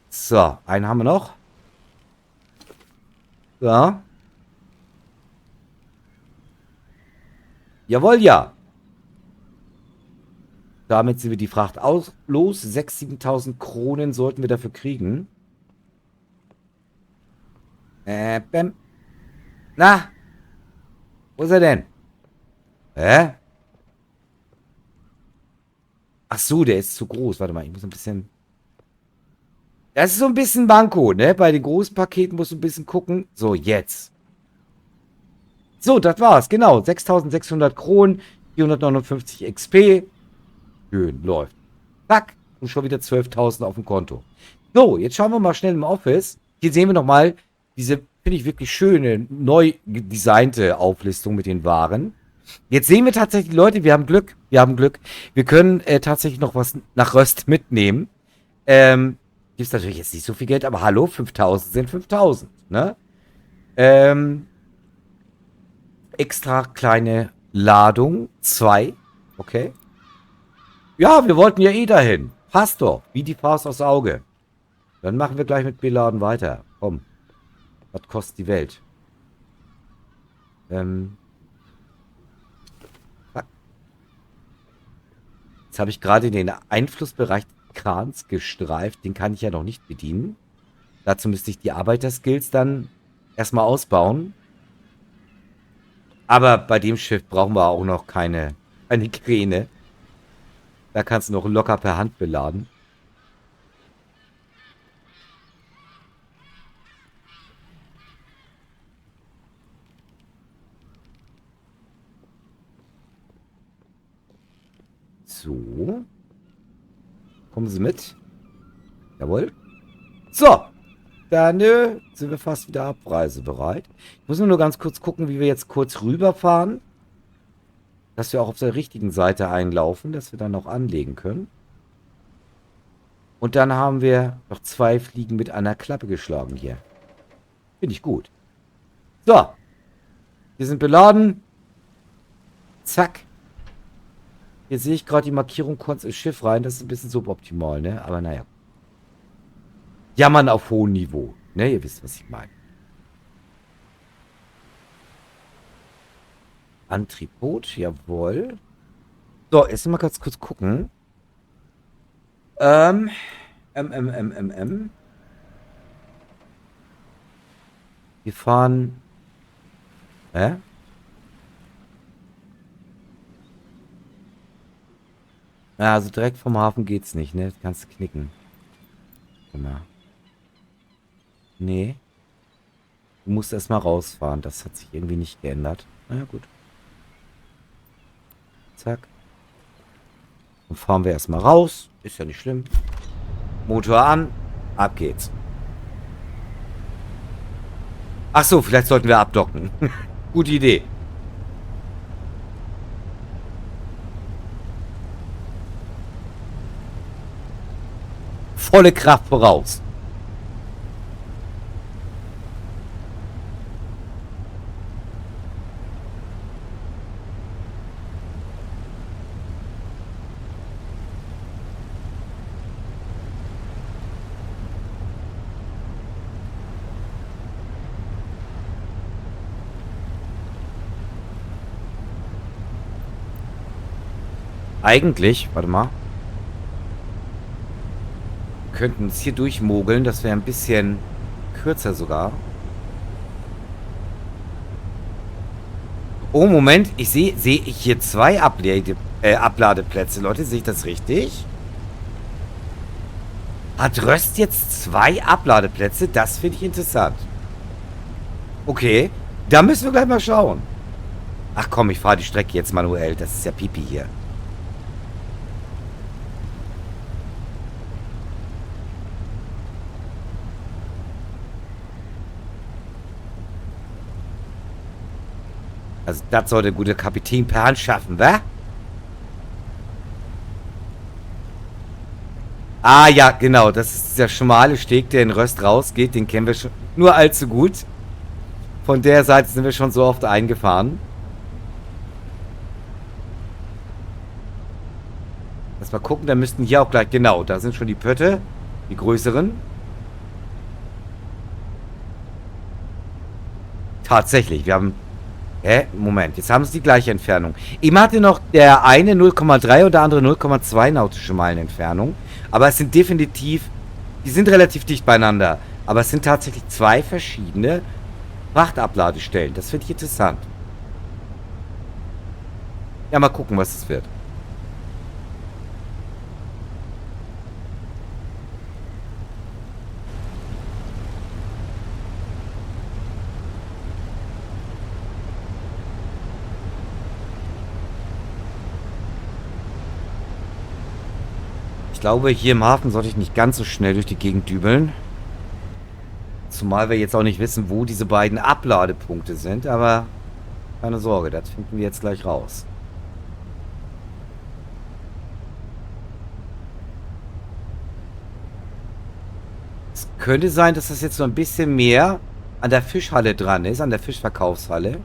So, einen haben wir noch. So. Jawohl, ja. Damit sind wir die Fracht los. 6.000, 7.000 Kronen sollten wir dafür kriegen. Bäm. Na? Wo ist er denn? Hä? Ach so, der ist zu groß. Warte mal, ich muss ein bisschen... Das ist so ein bisschen Manko, ne? Bei den großen Paketen musst du ein bisschen gucken. So, jetzt. So, das war's. Genau. 6.600 Kronen. 459 XP. Schön, läuft. Zack. Und schon wieder 12.000 auf dem Konto. So, jetzt schauen wir mal schnell im Office. Hier sehen wir nochmal diese, finde ich, wirklich schöne, neu designte Auflistung mit den Waren. Jetzt sehen wir tatsächlich, Leute, wir haben Glück. Wir haben Glück. Wir können tatsächlich noch was nach Röst mitnehmen. Gibt es natürlich jetzt nicht so viel Geld, aber hallo, 5.000 sind 5.000, ne? Extra kleine Ladung, 2, okay. Ja, wir wollten ja eh dahin. Passt doch, wie die Faust aufs Auge. Dann machen wir gleich mit beladen weiter. Komm, was kostet die Welt? Fuck. Jetzt habe ich gerade den Einflussbereich Krans gestreift. Den kann ich ja noch nicht bedienen. Dazu müsste ich die Arbeiterskills dann erstmal ausbauen. Aber bei dem Schiff brauchen wir auch noch keine Kräne. Da kannst du noch locker per Hand beladen. So. Kommen Sie mit. Jawohl. So. Dann sind wir fast wieder abreisebereit. Ich muss nur ganz kurz gucken, wie wir jetzt kurz rüberfahren. Dass wir auch auf der richtigen Seite einlaufen, dass wir dann noch anlegen können. Und dann haben wir noch 2 Fliegen mit einer Klappe geschlagen hier. Finde ich gut. So. Wir sind beladen. Zack. Hier sehe ich gerade die Markierung kurz ins Schiff rein. Das ist ein bisschen suboptimal, ne? Aber naja. Jammern auf hohem Niveau. Ne, ihr wisst, was ich meine. Antribot, jawohl. So, jetzt mal ganz kurz gucken. Wir fahren. Hä? Ja, also direkt vom Hafen geht's nicht, ne? Das kannst du knicken. Genau. Nee. Du musst erstmal rausfahren. Das hat sich irgendwie nicht geändert. Na ja, gut. Zack. Dann fahren wir erstmal raus. Ist ja nicht schlimm. Motor an. Ab geht's. Ach so, vielleicht sollten wir abdocken. Gute Idee. volle Kraft voraus. Eigentlich, warte mal. Wir könnten uns hier durchmogeln, das wäre ein bisschen kürzer sogar. Oh, Moment, sehe ich hier zwei Abladeplätze, Leute, sehe ich das richtig? Hat Röst jetzt zwei Abladeplätze? Das finde ich interessant. Okay, da müssen wir gleich mal schauen. Ach komm, ich fahre die Strecke jetzt manuell, das ist ja Pipi hier. Also das soll der gute Kapitän per Hand schaffen, wa? Ah ja, genau, das ist dieser schmale Steg, der in Röst rausgeht, den kennen wir schon nur allzu gut. Von der Seite sind wir schon so oft eingefahren. Lass mal gucken, da müssten hier auch gleich, genau, da sind schon die Pötte, die größeren. Tatsächlich, wir haben... Moment, jetzt haben sie die gleiche Entfernung. Eben hatte noch der eine 0,3 und der andere 0,2 nautische Meilen Entfernung. Aber es sind definitiv, die sind relativ dicht beieinander. Aber es sind tatsächlich zwei verschiedene Frachtabladestellen. Das finde ich interessant. Ja, mal gucken, was es wird. Ich glaube, hier im Hafen sollte ich nicht ganz so schnell durch die Gegend dübeln. Zumal wir jetzt auch nicht wissen, wo diese beiden Abladepunkte sind. Aber keine Sorge, das finden wir jetzt gleich raus. Es könnte sein, dass das jetzt so ein bisschen mehr an der Fischhalle dran ist, an der Fischverkaufshalle.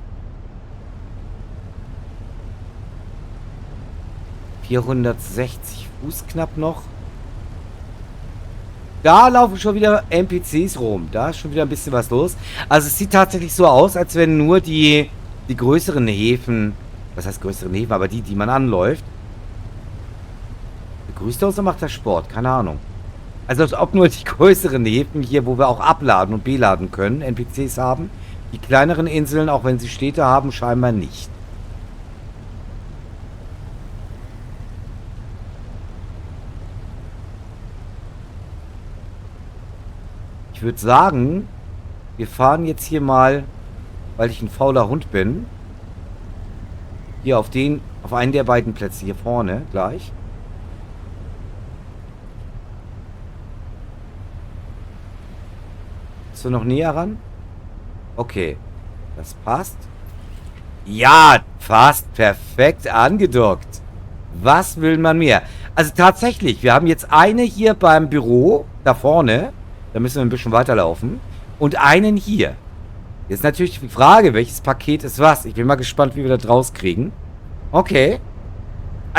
460 Fuß knapp noch. Da laufen schon wieder NPCs rum. Da ist schon wieder ein bisschen was los. Also es sieht tatsächlich so aus, als wenn nur die größeren Häfen, was heißt größeren Häfen, aber die man anläuft. Begrüßt er uns oder macht er Sport? Keine Ahnung. Also als ob nur die größeren Häfen hier, wo wir auch abladen und beladen können, NPCs haben. Die kleineren Inseln, auch wenn sie Städte haben, scheinbar nicht. Ich würde sagen, wir fahren jetzt hier mal, weil ich ein fauler Hund bin, hier auf einen der beiden Plätze hier vorne gleich. Bist du noch näher ran? Okay, das passt. Ja, fast perfekt angedockt. Was will man mehr? Also tatsächlich, wir haben jetzt eine hier beim Büro, da vorne. Da müssen wir ein bisschen weiterlaufen. Und einen hier. Jetzt natürlich die Frage, welches Paket ist was. Ich bin mal gespannt, wie wir das rauskriegen. Okay.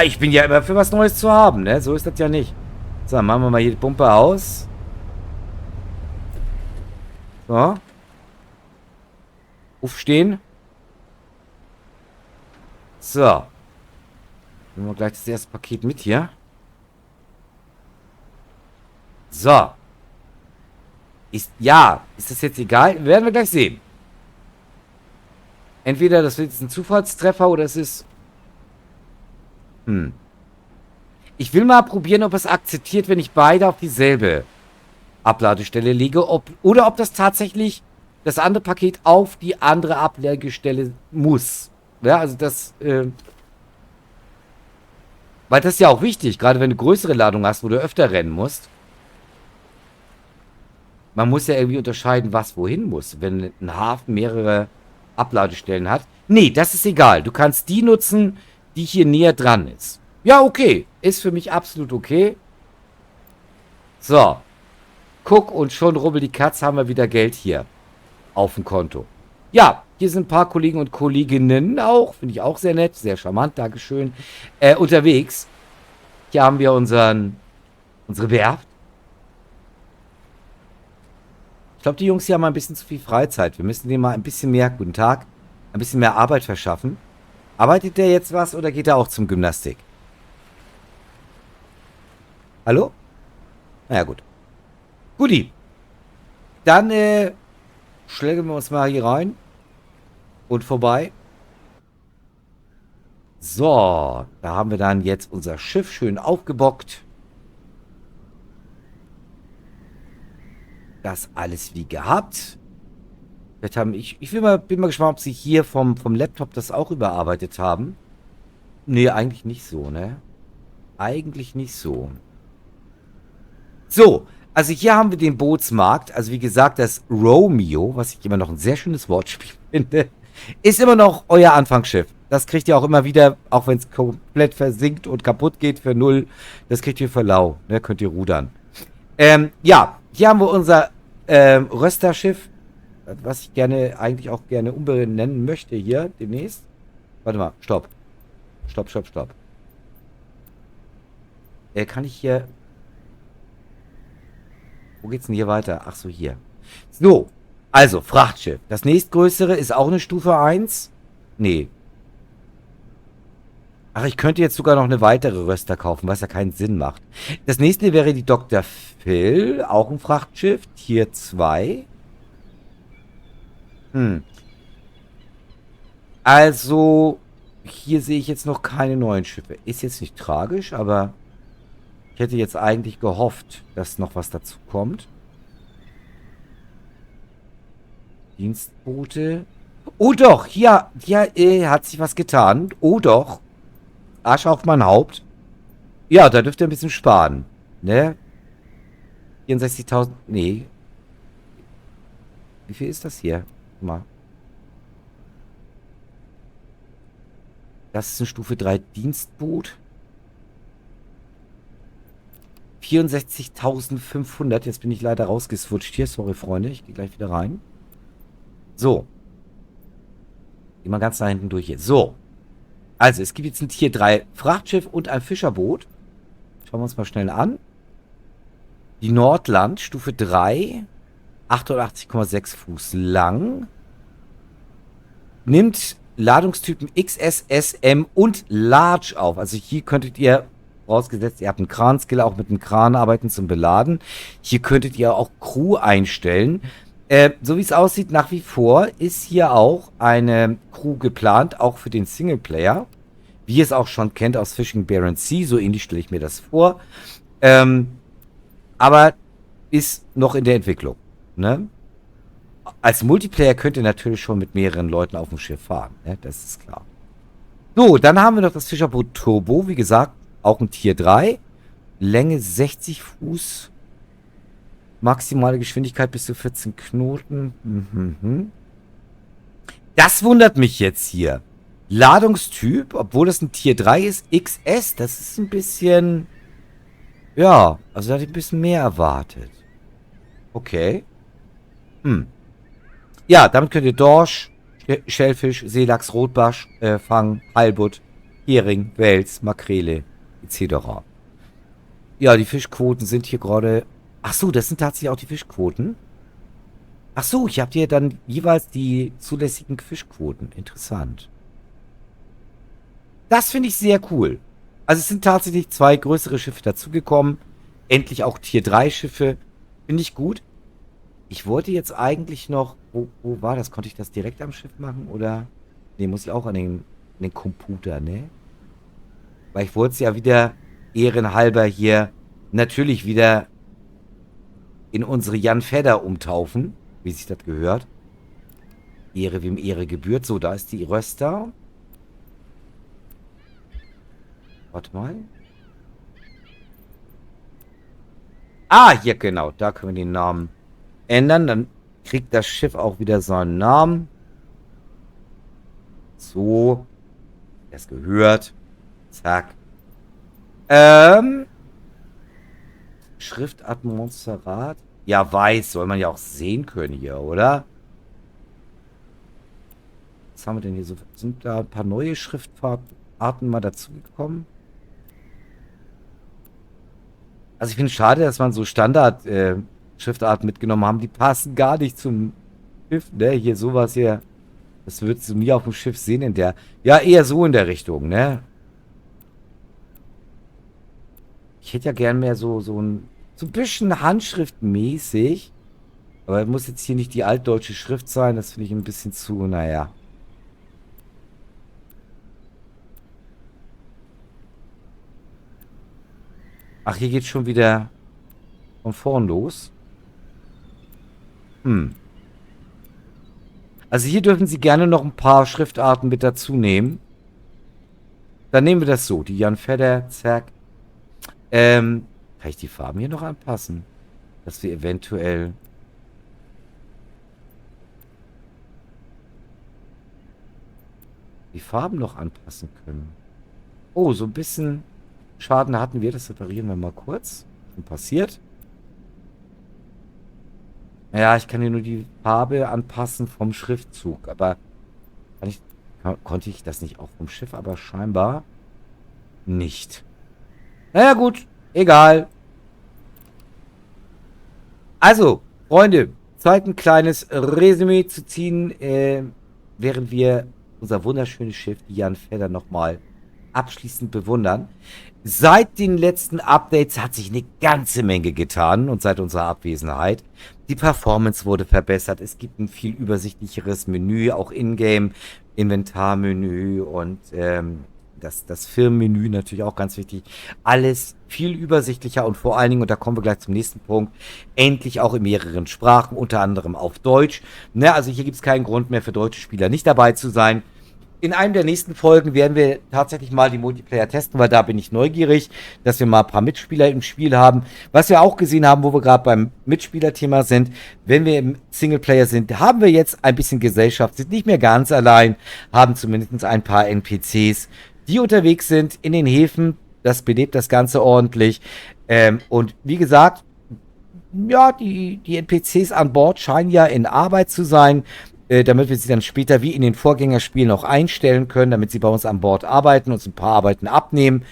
Ich bin ja immer für was Neues zu haben, ne? So ist das ja nicht. So, machen wir mal hier die Pumpe aus. So. Aufstehen. So. Nehmen wir gleich das erste Paket mit hier. So. Ist das jetzt egal? Werden wir gleich sehen. Entweder das wird jetzt ein Zufallstreffer oder es ist... Ich will mal probieren, ob es akzeptiert, wenn ich beide auf dieselbe Abladestelle lege. Oder ob das tatsächlich das andere Paket auf die andere Abladestelle muss. Ja, also das... weil das ist ja auch wichtig, gerade wenn du größere Ladung hast, wo du öfter rennen musst. Man muss ja irgendwie unterscheiden, was wohin muss, wenn ein Hafen mehrere Abladestellen hat. Nee, das ist egal. Du kannst die nutzen, die hier näher dran ist. Ja, okay. Ist für mich absolut okay. So, guck und schon rubbel die Katz, haben wir wieder Geld hier auf dem Konto. Ja, hier sind ein paar Kollegen und Kolleginnen auch, finde ich auch sehr nett, sehr charmant, Dankeschön, unterwegs. Hier haben wir unsere Werft. Ich glaube, die Jungs hier haben ein bisschen zu viel Freizeit. Wir müssen denen mal ein bisschen mehr, guten Tag, ein bisschen mehr Arbeit verschaffen. Arbeitet der jetzt was oder geht er auch zum Gymnastik? Hallo? Naja, gut. Guti. Dann schlägen wir uns mal hier rein und vorbei. So, da haben wir dann jetzt unser Schiff schön aufgebockt. Das alles wie gehabt. Vielleicht haben bin mal gespannt, ob sie hier vom Laptop das auch überarbeitet haben. Nee, eigentlich nicht so, ne? Eigentlich nicht so. So, also hier haben wir den Bootsmarkt. Also wie gesagt, das Romeo, was ich immer noch ein sehr schönes Wortspiel finde, ist immer noch euer Anfangsschiff. Das kriegt ihr auch immer wieder, auch wenn es komplett versinkt und kaputt geht für null. Das kriegt ihr für lau. Ne? Könnt ihr rudern. Ja, hier haben wir unser Rösterschiff, was ich eigentlich auch gerne umbenennen möchte hier demnächst. Warte mal, stopp. Stopp, stopp, stopp. Kann ich hier... Wo geht's denn hier weiter? Ach so, hier. So, also Frachtschiff. Das nächstgrößere ist auch eine Stufe 1. Nee. Ach, ich könnte jetzt sogar noch eine weitere Röster kaufen, was ja keinen Sinn macht. Das nächste wäre die Dr. Phil, auch ein Frachtschiff, Tier 2. Also, hier sehe ich jetzt noch keine neuen Schiffe. Ist jetzt nicht tragisch, aber ich hätte jetzt eigentlich gehofft, dass noch was dazu kommt. Dienstboote. Oh doch, hier hat sich was getan. Oh doch. Arsch auf mein Haupt. Ja, da dürft ihr ein bisschen sparen. Ne? 64.000. Nee. Wie viel ist das hier? Mal. Das ist ein Stufe 3 Dienstboot. 64.500. Jetzt bin ich leider rausgeswitcht hier. Sorry, Freunde. Ich gehe gleich wieder rein. So. Geh mal ganz nach hinten durch hier. So. Also, es gibt jetzt ein Tier 3 Frachtschiff und ein Fischerboot. Schauen wir uns mal schnell an. Die Nordland, Stufe 3. 88,6 Fuß lang. Nimmt Ladungstypen XS, SM und Large auf. Also hier könntet ihr, vorausgesetzt, ihr habt einen Kranskill, auch mit einem Kran arbeiten zum Beladen. Hier könntet ihr auch Crew einstellen. So wie es aussieht, nach wie vor ist hier auch eine Crew geplant, auch für den Singleplayer. Wie ihr es auch schon kennt aus Fishing Barents Sea, so ähnlich stelle ich mir das vor. Aber ist noch in der Entwicklung. Ne? Als Multiplayer könnt ihr natürlich schon mit mehreren Leuten auf dem Schiff fahren. Ne? Das ist klar. So, dann haben wir noch das Fischerboot Turbo. Wie gesagt, auch ein Tier 3. Länge 60 Fuß. Maximale Geschwindigkeit bis zu 14 Knoten. Das wundert mich jetzt hier. Ladungstyp, obwohl das ein Tier 3 ist, XS. Das ist ein bisschen... Ja, also da hätte ich ein bisschen mehr erwartet. Okay. Ja, damit könnt ihr Dorsch, Schellfisch, Seelachs, Rotbarsch fangen, Heilbutt, Hering, Wels, Makrele, etc. Ja, die Fischquoten sind hier gerade... Ach so, das sind tatsächlich auch die Fischquoten. Ach so, ich habe hier dann jeweils die zulässigen Fischquoten. Interessant. Das finde ich sehr cool. Also es sind tatsächlich 2 größere Schiffe dazugekommen. Endlich auch Tier 3 Schiffe. Finde ich gut. Ich wollte jetzt eigentlich noch... Wo war das? Konnte ich das direkt am Schiff machen? Oder... Ne, muss ich auch an den Computer, ne? Weil ich wollte es ja wieder ehrenhalber hier natürlich wieder in unsere Jan Fedder umtaufen, wie sich das gehört. Ehre wem Ehre gebührt. So, da ist die Röster. Warte mal. Ah, hier genau. Da können wir den Namen ändern. Dann kriegt das Schiff auch wieder seinen Namen. So. Das gehört. Zack. Schriftart Montserrat? Ja, weiß. Soll man ja auch sehen können hier, oder? Was haben wir denn hier so? Sind da ein paar neue Schriftarten mal dazugekommen? Also ich finde es schade, dass man so Standard-Schriftarten mitgenommen haben. Die passen gar nicht zum Schiff, ne? Hier sowas hier. Das würdest du nie auf dem Schiff sehen in der... Ja, eher so in der Richtung, ne? Ich hätte ja gern mehr so ein bisschen handschriftmäßig. Aber muss jetzt hier nicht die altdeutsche Schrift sein. Das finde ich ein bisschen zu, naja. Ach, hier geht's schon wieder von vorn los. Hm. Also hier dürfen Sie gerne noch ein paar Schriftarten mit dazu nehmen. Dann nehmen wir das so. Die Jan Fedder, zack. Kann ich die Farben hier noch anpassen? Dass wir eventuell... die Farben noch anpassen können. Oh, so ein bisschen Schaden hatten wir. Das reparieren wir mal kurz. Schon passiert. Ja, ich kann hier nur die Farbe anpassen vom Schriftzug. Aber konnte ich das nicht auch vom Schiff? Aber scheinbar nicht. Naja, gut. Egal. Also, Freunde, Zeit ein kleines Resümee zu ziehen, während wir unser wunderschönes Schiff, die Jan Fedder, nochmal abschließend bewundern. Seit den letzten Updates hat sich eine ganze Menge getan und seit unserer Abwesenheit. Die Performance wurde verbessert. Es gibt ein viel übersichtlicheres Menü, auch in-game, Inventarmenü und das Firmenmenü natürlich auch ganz wichtig. Alles viel übersichtlicher und vor allen Dingen, und da kommen wir gleich zum nächsten Punkt, endlich auch in mehreren Sprachen, unter anderem auf Deutsch. Ne, also hier gibt es keinen Grund mehr für deutsche Spieler nicht dabei zu sein. In einem der nächsten Folgen werden wir tatsächlich mal die Multiplayer testen, weil da bin ich neugierig, dass wir mal ein paar Mitspieler im Spiel haben. Was wir auch gesehen haben, wo wir gerade beim Mitspielerthema sind, wenn wir im Singleplayer sind, haben wir jetzt ein bisschen Gesellschaft, sind nicht mehr ganz allein, haben zumindest ein paar NPCs, die unterwegs sind in den Häfen. Das belebt das Ganze ordentlich. Und wie gesagt, ja, die NPCs an Bord scheinen ja in Arbeit zu sein, damit wir sie dann später wie in den Vorgängerspielen auch einstellen können, damit sie bei uns an Bord arbeiten, uns ein paar Arbeiten abnehmen.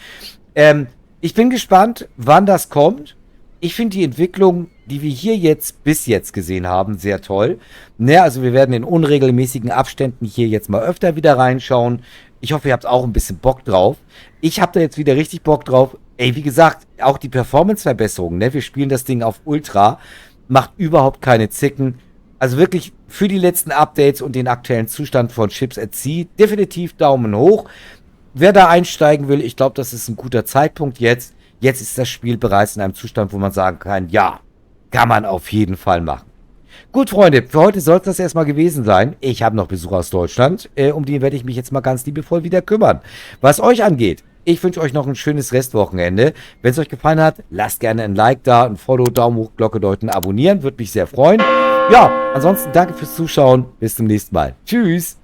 Ich bin gespannt, wann das kommt. Ich finde die Entwicklung, die wir hier jetzt bis jetzt gesehen haben, sehr toll. Ne, also wir werden in unregelmäßigen Abständen hier jetzt mal öfter wieder reinschauen. Ich hoffe, ihr habt auch ein bisschen Bock drauf. Ich habe da jetzt wieder richtig Bock drauf. Ey, wie gesagt, auch die Performance-Verbesserungen, ne? Wir spielen das Ding auf Ultra, macht überhaupt keine Zicken. Also wirklich für die letzten Updates und den aktuellen Zustand von Chips at Sea definitiv Daumen hoch. Wer da einsteigen will, ich glaube, das ist ein guter Zeitpunkt jetzt. Jetzt ist das Spiel bereits in einem Zustand, wo man sagen kann, ja, kann man auf jeden Fall machen. Gut, Freunde, für heute soll es das erstmal gewesen sein. Ich habe noch Besuch aus Deutschland, um die werde ich mich jetzt mal ganz liebevoll wieder kümmern. Was euch angeht, ich wünsche euch noch ein schönes Restwochenende. Wenn es euch gefallen hat, lasst gerne ein Like da, ein Follow, Daumen hoch, Glocke deuten, abonnieren, würde mich sehr freuen. Ja, ansonsten danke fürs Zuschauen, bis zum nächsten Mal. Tschüss!